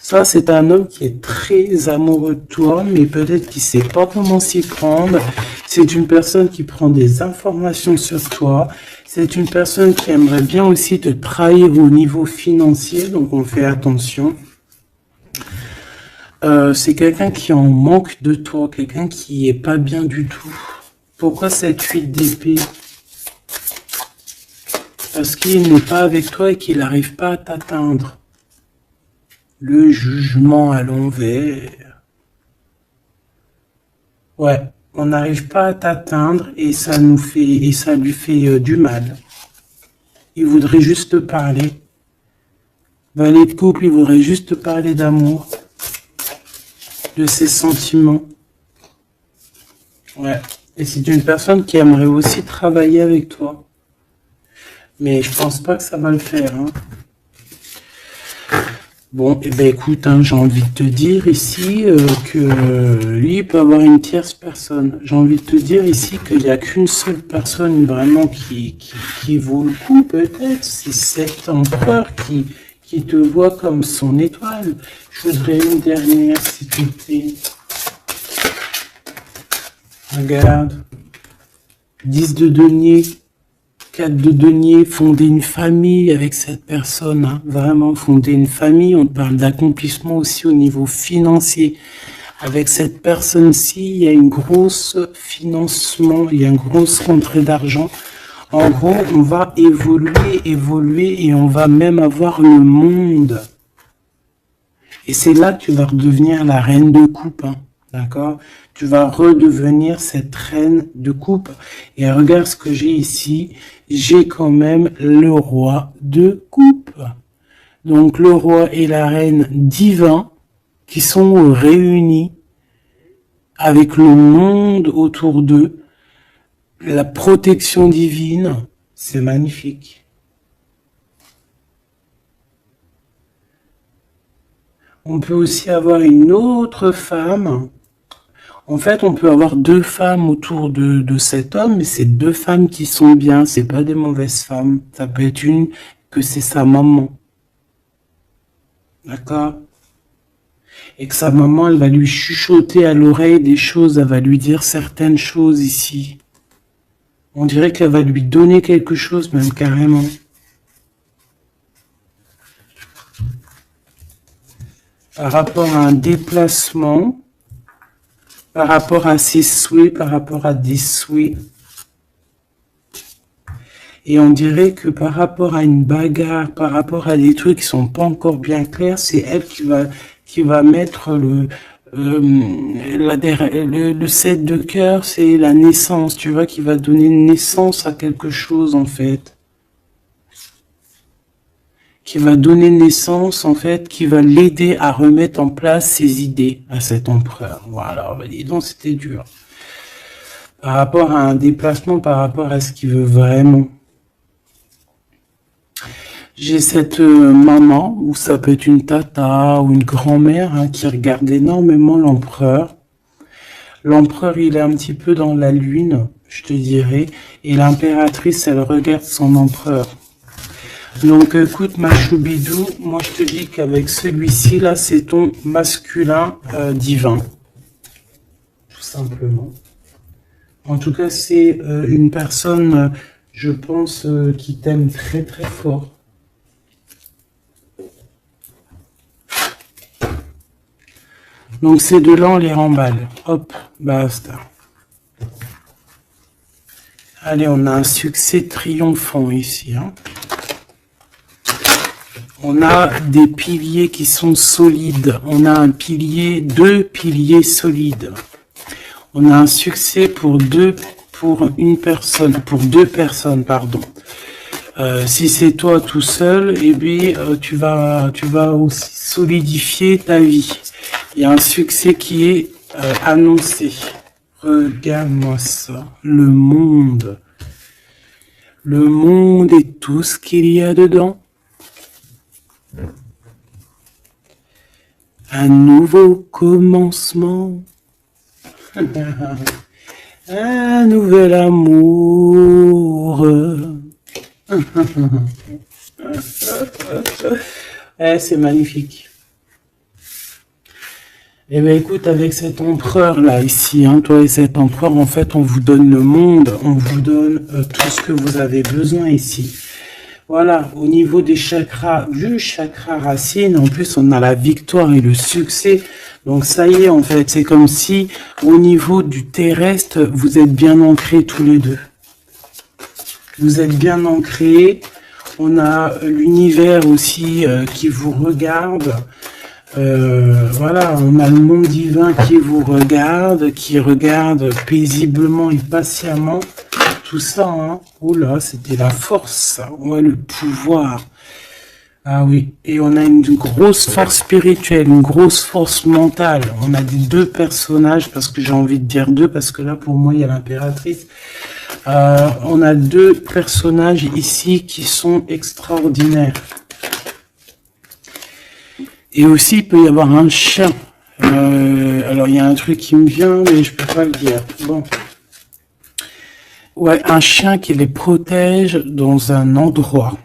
Ça, c'est un homme qui est très amoureux de toi, mais peut-être qu'il sait pas comment s'y prendre. C'est une personne qui prend des informations sur toi. C'est une personne qui aimerait bien aussi te trahir au niveau financier, donc on fait attention. C'est quelqu'un qui en manque de toi, quelqu'un qui est pas bien du tout. Pourquoi cette 8 d'épée? Parce qu'il n'est pas avec toi et qu'il n'arrive pas à t'atteindre. Le jugement à l'envers. Ouais, on n'arrive pas à t'atteindre et ça lui fait du mal. Il voudrait juste te parler. Valet de couple, il voudrait juste te parler d'amour, de ses sentiments. Ouais, et c'est une personne qui aimerait aussi travailler avec toi. Mais je pense pas que ça va le faire. Hein. Bon, et ben écoute, hein, j'ai envie de te dire ici que lui il peut avoir une tierce personne. J'ai envie de te dire ici qu'il n'y a qu'une seule personne vraiment qui vaut le coup, peut-être. C'est cet empereur qui te voit comme son étoile. Je voudrais une dernière, s'il te plaît. Regarde. 10 de denier. 4 de denier, fonder une famille avec cette personne, hein, vraiment fonder une famille. On parle d'accomplissement aussi au niveau financier. Avec cette personne-ci, il y a une grosse financement, il y a une grosse rentrée d'argent. En gros, on va évoluer et on va même avoir le monde. Et c'est là que tu vas redevenir la reine de coupe, hein, d'accord? Tu vas redevenir cette reine de coupe. Et regarde ce que j'ai ici. J'ai quand même le roi de coupe. Donc le roi et la reine divins qui sont réunis avec le monde autour d'eux. La protection divine, c'est magnifique. On peut aussi avoir une autre femme. En fait, on peut avoir deux femmes autour de cet homme, mais c'est deux femmes qui sont bien, c'est pas des mauvaises femmes. Ça peut être une que c'est sa maman. D'accord? Et que sa maman, elle va lui chuchoter à l'oreille des choses, elle va lui dire certaines choses ici. On dirait qu'elle va lui donner quelque chose, même carrément. Par rapport à un déplacement, par rapport à ses souhaits, par rapport à des souhaits. Et on dirait que par rapport à une bagarre, par rapport à des trucs qui sont pas encore bien clairs, c'est elle qui va mettre le 7 de cœur, c'est la naissance, tu vois, qui va donner naissance à quelque chose, en fait. Qui va donner naissance, en fait, qui va l'aider à remettre en place ses idées à cet empereur. Voilà, dis donc, c'était dur. Par rapport à un déplacement, par rapport à ce qu'il veut vraiment. J'ai cette maman, ou ça peut être une tata, ou une grand-mère, hein, qui regarde énormément l'empereur. L'empereur, il est un petit peu dans la lune, je te dirais, et l'impératrice, elle regarde son empereur. Donc écoute ma choubidou, moi je te dis qu'avec celui-ci là, c'est ton masculin divin. Tout simplement. En tout cas, c'est une personne, je pense, qui t'aime très très fort. Donc ces deux-là, on les remballe. Hop, basta. Allez, on a un succès triomphant ici, hein. On a des piliers qui sont solides. On a un pilier, deux piliers solides. On a un succès pour deux personnes, pardon. Si c'est toi tout seul, eh bien, tu vas aussi solidifier ta vie. Il y a un succès qui est annoncé. Regarde-moi ça. Le monde. Le monde et tout ce qu'il y a dedans. Un nouveau commencement. Un nouvel amour. C'est magnifique. Eh bien écoute, avec cet empereur là ici, hein, toi et cet empereur, en fait on vous donne le monde, on vous donne tout ce que vous avez besoin ici. Voilà, au niveau des chakras, du chakra racine, en plus on a la victoire et le succès. Donc ça y est, en fait, c'est comme si au niveau du terrestre, vous êtes bien ancrés tous les deux. Vous êtes bien ancrés. On a l'univers aussi qui vous regarde. Voilà, on a le monde divin qui vous regarde, qui regarde paisiblement et patiemment. Tout ça, hein. Oula, c'était la force, ça. Ouais, le pouvoir. Ah oui, et on a une grosse force spirituelle, une grosse force mentale. On a des deux personnages, parce que j'ai envie de dire deux, parce que là, pour moi, il y a l'impératrice. On a deux personnages ici qui sont extraordinaires. Et aussi, il peut y avoir un chien. Alors, il y a un truc qui me vient, mais je peux pas le dire. Bon. Ouais, un chien qui les protège dans un endroit.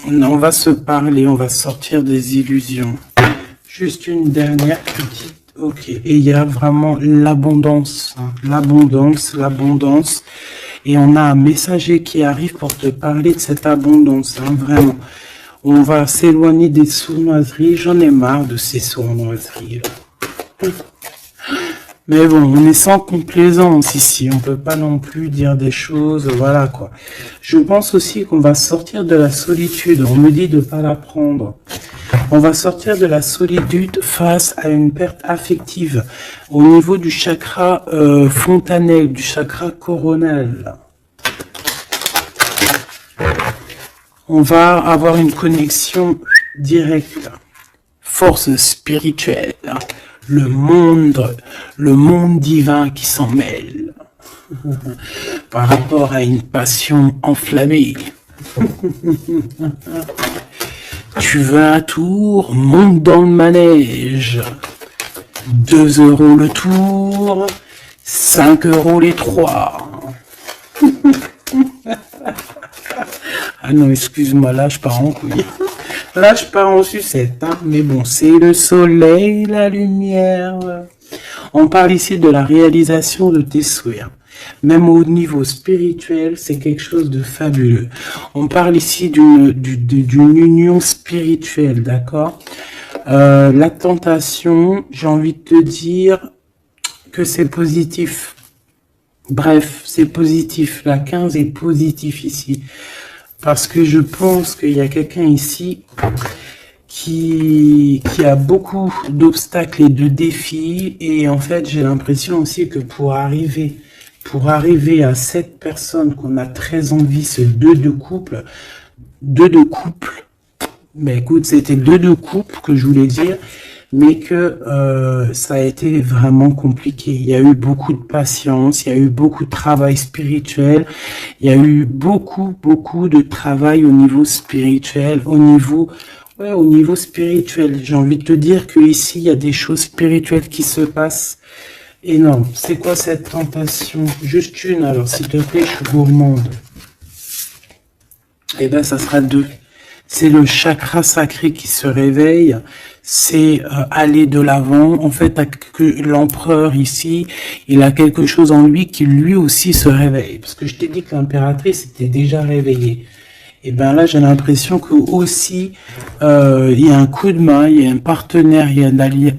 On va se parler, on va sortir des illusions. Juste une dernière petite. Ok, et il y a vraiment l'abondance, hein, l'abondance. Et on a un messager qui arrive pour te parler de cette abondance, hein, vraiment. On va s'éloigner des sournoiseries. J'en ai marre de ces sournoiseries. Mais bon, on est sans complaisance ici. On peut pas non plus dire des choses, voilà quoi. Je pense aussi qu'on va sortir de la solitude. On me dit de pas la prendre. On va sortir de la solitude face à une perte affective au niveau du chakra fontanel, du chakra coronal. On va avoir une connexion directe, force spirituelle, le monde divin qui s'en mêle par rapport à une passion enflammée. Tu veux un tour, monte dans le manège. 2 € le tour, 5 € les 3. Ah non, excuse-moi, là je pars en couille. Là je pars en sucette, hein. Mais bon, c'est le soleil, la lumière. On parle ici de la réalisation de tes souhaits. Même au niveau spirituel, c'est quelque chose de fabuleux. On parle ici d'une union spirituelle, d'accord? La tentation, j'ai envie de te dire que c'est positif. Bref, c'est positif. La 15 est positif ici. Parce que je pense qu'il y a quelqu'un ici qui a beaucoup d'obstacles et de défis. Et en fait, j'ai l'impression aussi que pour arriver à cette personne qu'on a très envie, ce 2 de couple, mais écoute, c'était 2 de couple que je voulais dire, mais que ça a été vraiment compliqué. Il y a eu beaucoup de patience, il y a eu beaucoup de travail spirituel, il y a eu beaucoup de travail au niveau spirituel, au niveau spirituel. J'ai envie de te dire que ici il y a des choses spirituelles qui se passent énormes. C'est quoi cette tentation? Juste une, alors s'il te plaît, je suis gourmande. Eh ben, ça sera 2. C'est le chakra sacré qui se réveille, c'est aller de l'avant. En fait, l'empereur ici, il a quelque chose en lui qui lui aussi se réveille. Parce que je t'ai dit que l'impératrice était déjà réveillée. Et ben là, j'ai l'impression que aussi, il y a un coup de main, il y a un partenaire, il y a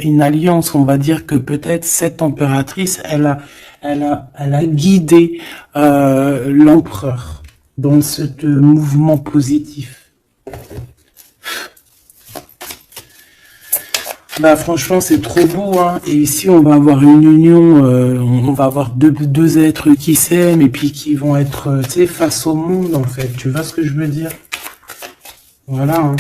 une alliance. On va dire que peut-être cette impératrice, elle a guidé l'empereur dans ce mouvement positif. Bah franchement c'est trop beau, hein. Et ici on va avoir une union, on va avoir deux êtres qui s'aiment et puis qui vont être, tu sais, face au monde en fait. Tu vois ce que je veux dire? Voilà, hein.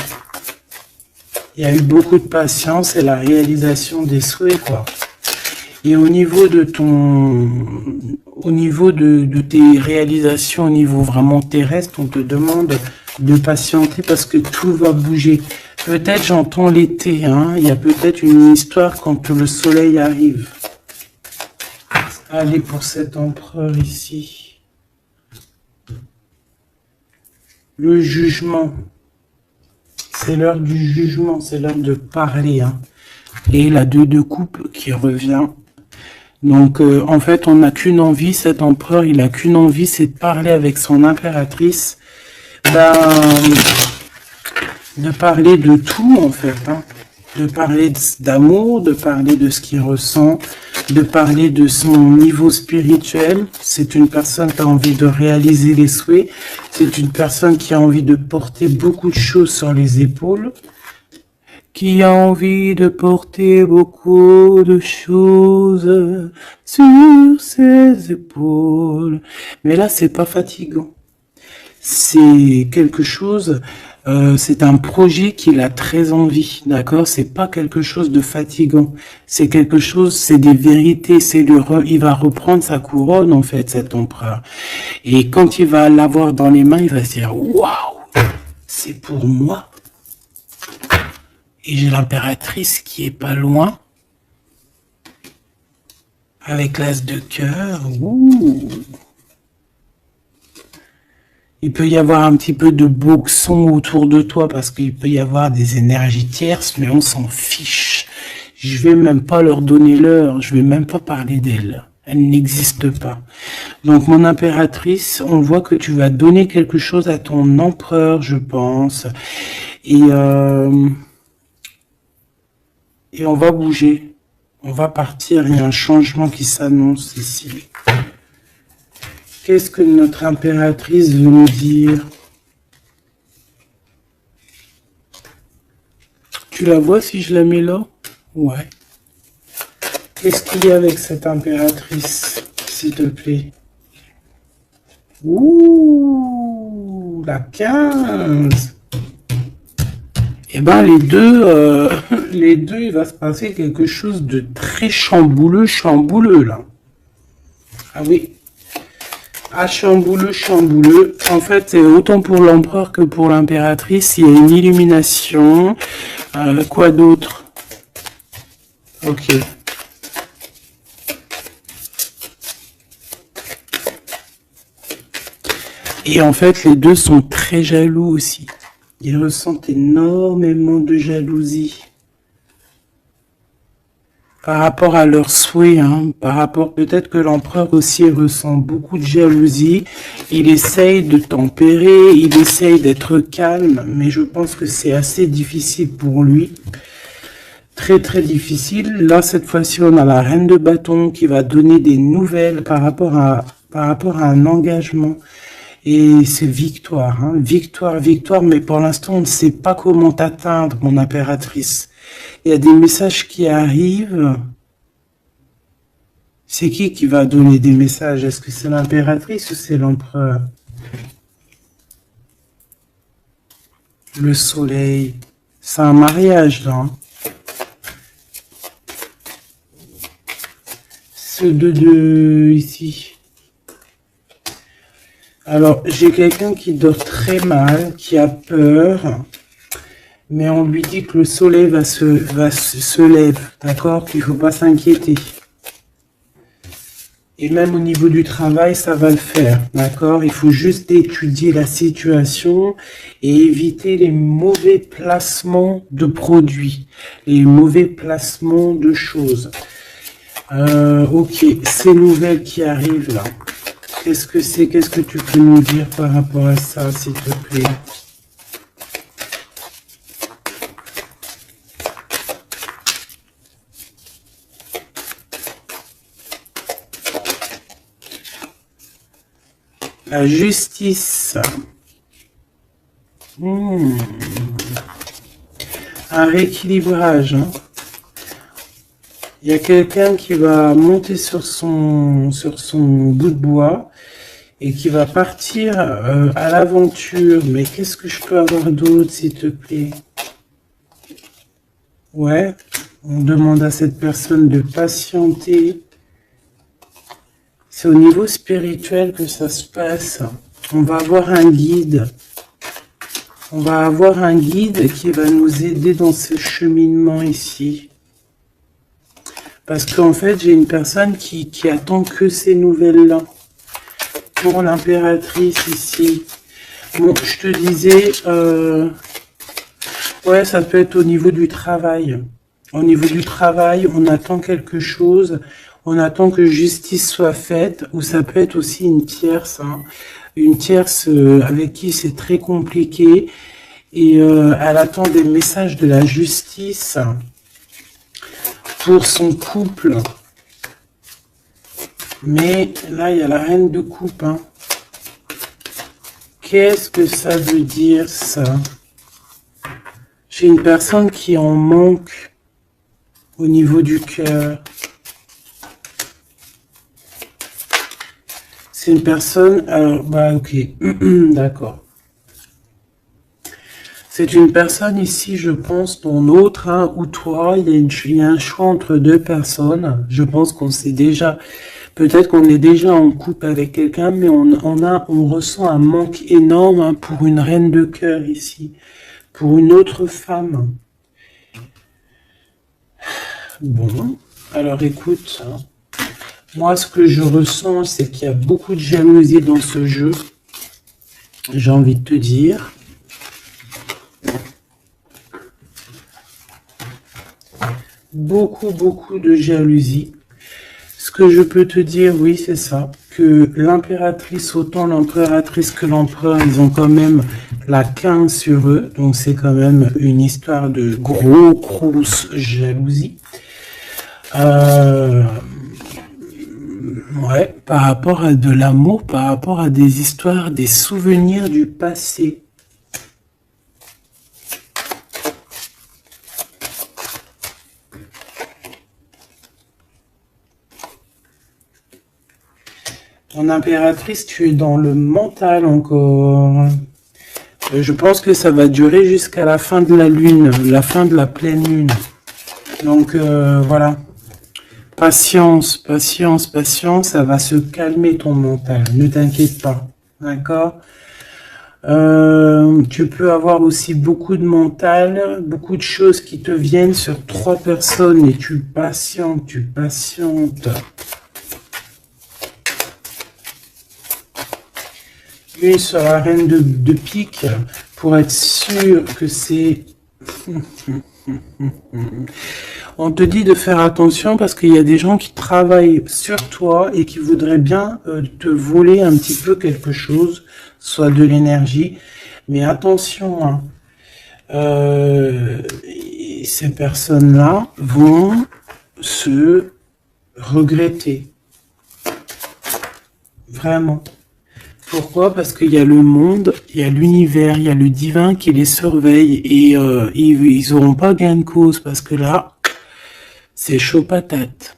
Il y a eu beaucoup de patience et la réalisation des souhaits, quoi. Et au niveau de tes réalisations au niveau vraiment terrestre, on te demande de patienter parce que tout va bouger. Peut-être j'entends l'été, hein. Il y a peut-être une histoire quand le soleil arrive. Allez, pour cet empereur ici. Le jugement. C'est l'heure du jugement, c'est l'heure de parler, hein. Et la 2 de coupe qui revient. Donc, en fait, on n'a qu'une envie, cet empereur, il a qu'une envie, c'est de parler avec son impératrice, de parler de tout, en fait, hein. De parler d'amour, de parler de ce qu'il ressent, de parler de son niveau spirituel. C'est une personne qui a envie de réaliser les souhaits. C'est une personne qui a envie de porter beaucoup de choses sur les épaules. Qui a envie de porter beaucoup de choses sur ses épaules. Mais là, c'est pas fatigant. C'est quelque chose, c'est un projet qu'il a très envie, d'accord? C'est pas quelque chose de fatigant. C'est quelque chose, c'est des vérités, il va reprendre sa couronne, en fait, cet empereur. Et quand il va l'avoir dans les mains, il va se dire, waouh, c'est pour moi. Et j'ai l'impératrice qui est pas loin. Avec l'as de cœur. Ouh. Il peut y avoir un petit peu de boxon autour de toi parce qu'il peut y avoir des énergies tierces, mais on s'en fiche. Je vais même pas leur donner l'heure, je vais même pas parler d'elle. Elle n'existe pas. Donc mon impératrice, on voit que tu vas donner quelque chose à ton empereur, je pense. Et on va bouger. On va partir, il y a un changement qui s'annonce ici. Qu'est-ce que notre impératrice veut nous dire? Tu la vois si je la mets là? Ouais. Qu'est-ce qu'il y a avec cette impératrice, s'il te plaît? Ouh, la 15. Eh ben, les deux, il va se passer quelque chose de très chambouleux, là. Ah oui. Ah, chambouleux. En fait, autant pour l'empereur que pour l'impératrice, il y a une illumination. Quoi d'autre? Ok. Et en fait, les deux sont très jaloux aussi. Ils ressentent énormément de jalousie par rapport à leurs souhaits, hein, par rapport, peut-être que l'empereur aussi ressent beaucoup de jalousie. Il essaye de tempérer, il essaye d'être calme, mais je pense que c'est assez difficile pour lui. Très très difficile. Là, cette fois-ci, on a la reine de bâton qui va donner des nouvelles par rapport à un engagement. Et c'est victoire, hein, victoire, mais pour l'instant, on ne sait pas comment t'atteindre, mon impératrice. Il y a des messages qui arrivent. C'est qui va donner des messages? Est-ce que c'est l'impératrice ou c'est l'empereur? Le soleil. C'est un mariage, là. Hein. Ce de ici. Alors, j'ai quelqu'un qui dort très mal, qui a peur, mais on lui dit que le soleil se lève, d'accord, qu'il ne faut pas s'inquiéter. Et même au niveau du travail, ça va le faire, d'accord. Il faut juste étudier la situation et éviter les mauvais placements de produits, les mauvais placements de choses. Ok, ces nouvelles qui arrivent là. Qu'est-ce que c'est? Qu'est-ce que tu peux nous dire par rapport à ça, s'il te plaît? La justice. Un rééquilibrage. Hein. Il y a quelqu'un qui va monter sur son bout de bois et qui va partir à l'aventure. Mais qu'est-ce que je peux avoir d'autre, s'il te plaît? Ouais, on demande à cette personne de patienter. C'est au niveau spirituel que ça se passe. On va avoir un guide. On va avoir un guide qui va nous aider dans ce cheminement ici. Parce qu'en fait, j'ai une personne qui attend que ces nouvelles-là. Pour l'impératrice ici. Bon, je te disais, ouais, ça peut être au niveau du travail. Au niveau du travail, on attend quelque chose, on attend que justice soit faite, ou ça peut être aussi une tierce, hein, une tierce avec qui c'est très compliqué, et elle attend des messages de la justice pour son couple. Mais là, il y a la reine de coupe. Hein. Qu'est-ce que ça veut dire, ça? J'ai une personne qui en manque au niveau du cœur. C'est une personne... Alors, bah ok, d'accord. C'est une personne ici, je pense, ton autre, hein, ou toi, il y a un choix entre deux personnes. Je pense qu'on sait déjà... Peut-être qu'on est déjà en couple avec quelqu'un, mais on ressent un manque énorme, hein, pour une reine de cœur ici, pour une autre femme. Bon, alors écoute, hein, moi ce que je ressens, c'est qu'il y a beaucoup de jalousie dans ce jeu, j'ai envie de te dire. Beaucoup de jalousie. Ce que je peux te dire, oui, c'est ça, que l'impératrice, autant l'impératrice que l'empereur, ils ont quand même la 15 sur eux, donc c'est quand même une histoire de grosse jalousie. Euh, ouais, par rapport à de l'amour, par rapport à des histoires, des souvenirs du passé. En impératrice, tu es dans le mental encore. Je pense que ça va durer jusqu'à la fin de la lune, la fin de la pleine lune. Donc voilà. Patience, patience, patience, ça va se calmer ton mental. Ne t'inquiète pas. D'accord? Tu peux avoir aussi beaucoup de mental, beaucoup de choses qui te viennent sur 3 personnes et tu patientes, tu patientes. Une sur la reine de pique pour être sûr que c'est... On te dit de faire attention parce qu'il y a des gens qui travaillent sur toi et qui voudraient bien te voler un petit peu quelque chose, soit de l'énergie. Mais attention, hein, ces personnes-là vont se regretter. Vraiment. Pourquoi? Parce qu'il y a le monde, il y a l'univers, il y a le divin qui les surveille et ils n'auront pas gain de cause parce que là, c'est chaud patate.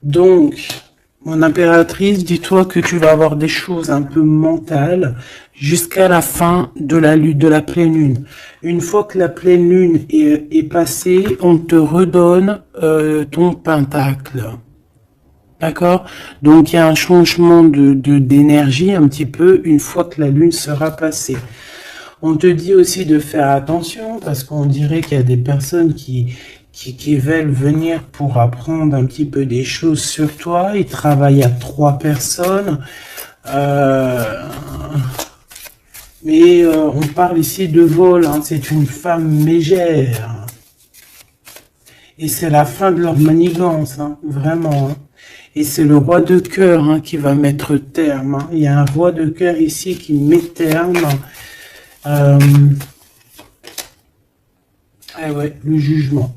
Donc, mon impératrice, dis-toi que tu vas avoir des choses un peu mentales jusqu'à la fin de la lune, de la pleine lune. Une fois que la pleine lune est passée, on te redonne ton pentacle. D'accord? Donc il y a un changement d'énergie un petit peu une fois que la lune sera passée. On te dit aussi de faire attention parce qu'on dirait qu'il y a des personnes qui veulent venir pour apprendre un petit peu des choses sur toi. Ils travaillent à 3 personnes. Mais on parle ici de vol, hein. C'est une femme mégère. Et c'est la fin de leur manigance, hein, vraiment. Hein. Et c'est le roi de cœur hein, qui va mettre terme. Hein. Il y a un roi de cœur ici qui met terme. Ah ouais, le jugement.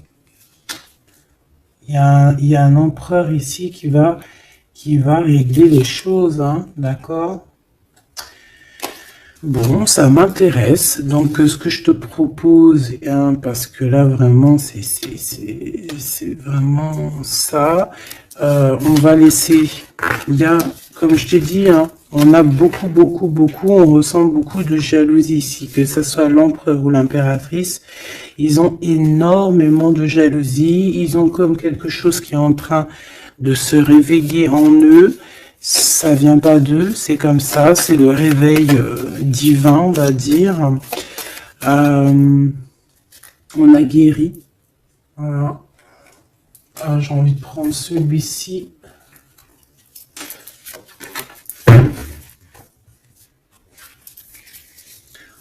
Il y a un empereur ici qui va régler les choses, hein, d'accord? Bon, ça m'intéresse. Donc, ce que je te propose, hein, parce que là, vraiment, c'est vraiment ça. On va laisser, bien, comme je t'ai dit, hein, on a beaucoup, on ressent beaucoup de jalousie ici, que ce soit l'empereur ou l'impératrice. Ils ont énormément de jalousie. Ils ont comme quelque chose qui est en train de se réveiller en eux. Ça vient pas d'eux, c'est comme ça, c'est le réveil divin, on va dire. On a guéri. Voilà. Ah, j'ai envie de prendre celui-ci.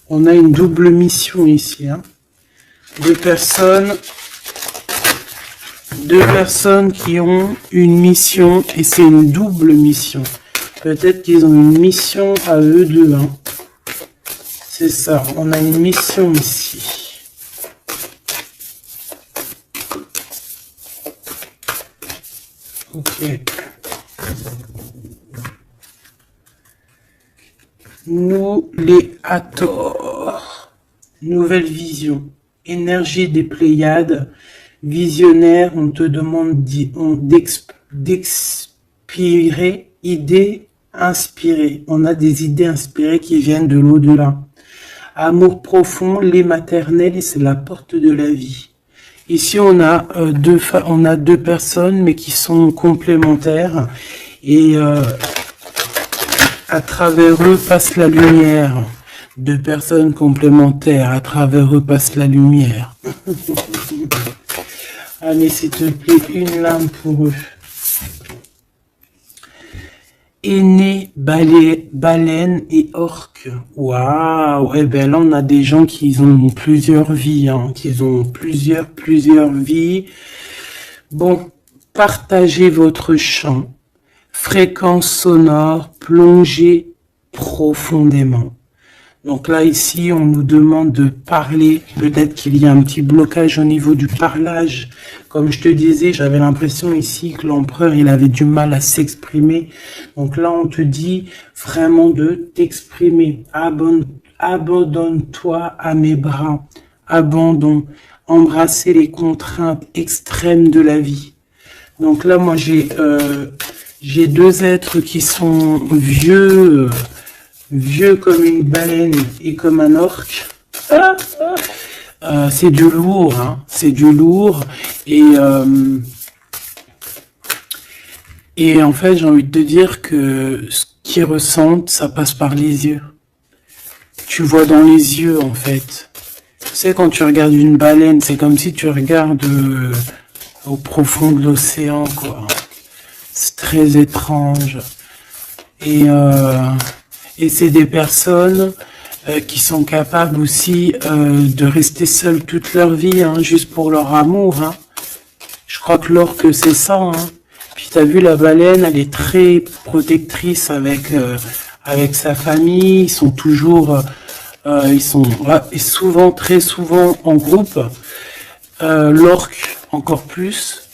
On a une double mission ici. Hein. Deux personnes qui ont une mission et c'est une double mission. Peut-être qu'ils ont une mission à eux deux. Hein. C'est ça, on a une mission ici. Ok. Nous les Hathor. Nouvelle vision. Énergie des Pléiades. Visionnaire, on te demande d'expirer, idées inspirées. On a des idées inspirées qui viennent de l'au-delà. Amour profond, lait maternel, et c'est la porte de la vie. Ici, on a deux personnes, mais qui sont complémentaires. Et à travers eux passe la lumière. Deux personnes complémentaires, à travers eux passe la lumière. Allez, s'il te plaît, une lame pour eux. Aîné, baleine et orque. Waouh! Eh ben là, on a des gens qui ont plusieurs vies, hein, qui ont plusieurs vies. Bon, partagez votre champ. Fréquence sonore, plongez profondément. Donc là, ici, on nous demande de parler. Peut-être qu'il y a un petit blocage au niveau du parlage. Comme je te disais, j'avais l'impression ici que l'empereur, il avait du mal à s'exprimer. Donc là, on te dit vraiment de t'exprimer. Abandonne-toi à mes bras. Abandon. Embrasser les contraintes extrêmes de la vie. Donc là, moi, j'ai 2 êtres qui sont vieux comme une baleine et comme un orque. C'est du lourd, hein. C'est du lourd. Et en fait, j'ai envie de te dire que ce qu'ils ressentent, ça passe par les yeux. Tu vois dans les yeux, en fait. Tu sais, quand tu regardes une baleine, c'est comme si tu regardes au profond de l'océan, quoi. C'est très étrange. Et c'est des personnes qui sont capables aussi de rester seules toute leur vie, hein, juste pour leur amour. Hein. Je crois que l'orque, c'est ça. Hein. Puis t'as vu, la baleine, elle est très protectrice avec sa famille. Ils sont toujours, souvent, très souvent en groupe. L'orque, encore plus.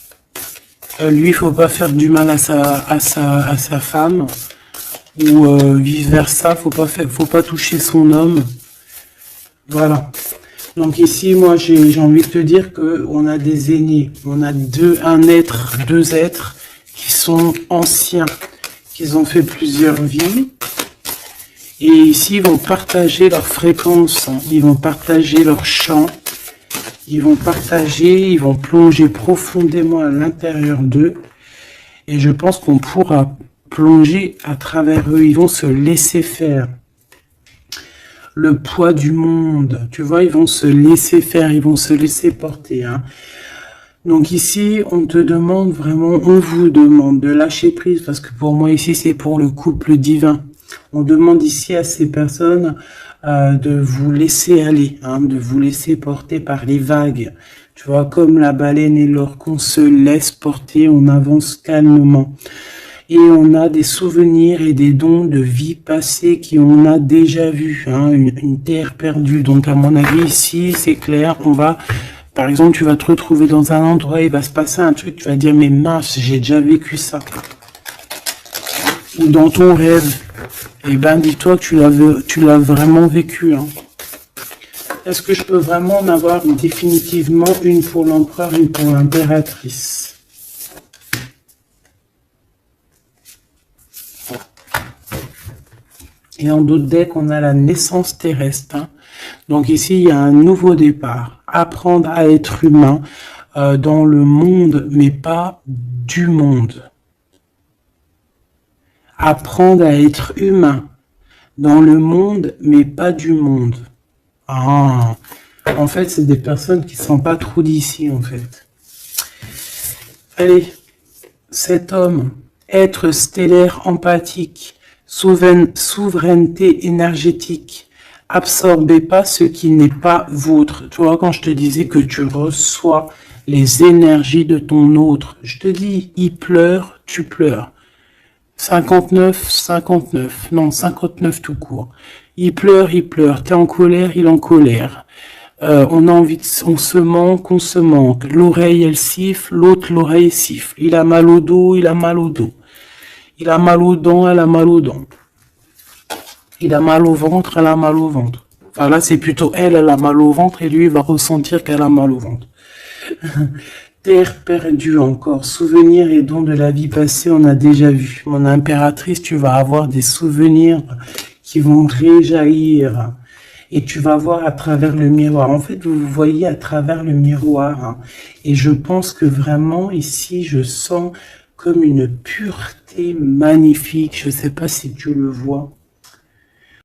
Lui, il faut pas faire du mal à sa femme. Ou vice versa, faut pas toucher son homme. Voilà. Donc ici, moi, j'ai envie de te dire que on a des aînés, on a deux êtres qui sont anciens, qui ont fait plusieurs vies. Et ici, ils vont partager leur fréquence, hein. Ils vont partager leur chant, ils vont plonger profondément à l'intérieur d'eux. Et je pense qu'on pourra plonger à travers eux, ils vont se laisser faire. Le poids du monde, tu vois, ils vont se laisser faire, ils vont se laisser porter. Hein. Donc ici, on te demande vraiment, on vous demande de lâcher prise, parce que pour moi ici, c'est pour le couple divin. On demande ici à ces personnes de vous laisser aller, hein, de vous laisser porter par les vagues. Tu vois, comme la baleine et l'orque, on se laisse porter, on avance calmement. Et on a des souvenirs et des dons de vie passée qu'on a déjà vus, hein, une terre perdue. Donc à mon avis ici, c'est clair, par exemple, tu vas te retrouver dans un endroit, il va se passer un truc, tu vas dire, mais mince, j'ai déjà vécu ça. Ou dans ton rêve, eh ben dis-toi que tu l'as vraiment vécu. Hein. Est-ce que je peux vraiment en avoir définitivement une pour l'empereur, une pour l'impératrice? Et en d'autres decks, on a la naissance terrestre. Hein. Donc ici, il y a un nouveau départ. Apprendre à être humain dans le monde, mais pas du monde. Apprendre à être humain dans le monde, mais pas du monde. Ah, en fait, c'est des personnes qui ne sont pas trop d'ici, en fait. Allez, cet homme, être stellaire empathique, souveraineté énergétique. Absorbez pas ce qui n'est pas vôtre. Tu vois, quand je te disais que tu reçois les énergies de ton autre, je te dis, il pleure, tu pleures. 59, non, 59 tout court. Il pleure, t'es en colère, il est en colère. On a envie on se manque, on se manque. L'oreille, elle siffle, l'autre, l'oreille siffle. Il a mal au dos, il a mal au dos. Il a mal aux dents, elle a mal aux dents. Il a mal au ventre, elle a mal au ventre. Enfin là, c'est plutôt elle a mal au ventre et lui, il va ressentir qu'elle a mal au ventre. Terre perdue encore, souvenirs et dons de la vie passée, on a déjà vu. Mon impératrice, tu vas avoir des souvenirs qui vont réjaillir. Et tu vas voir à travers le miroir. En fait, vous voyez à travers le miroir. Hein. Et je pense que vraiment, ici, je sens comme une pureté magnifique. Je ne sais pas si tu le vois.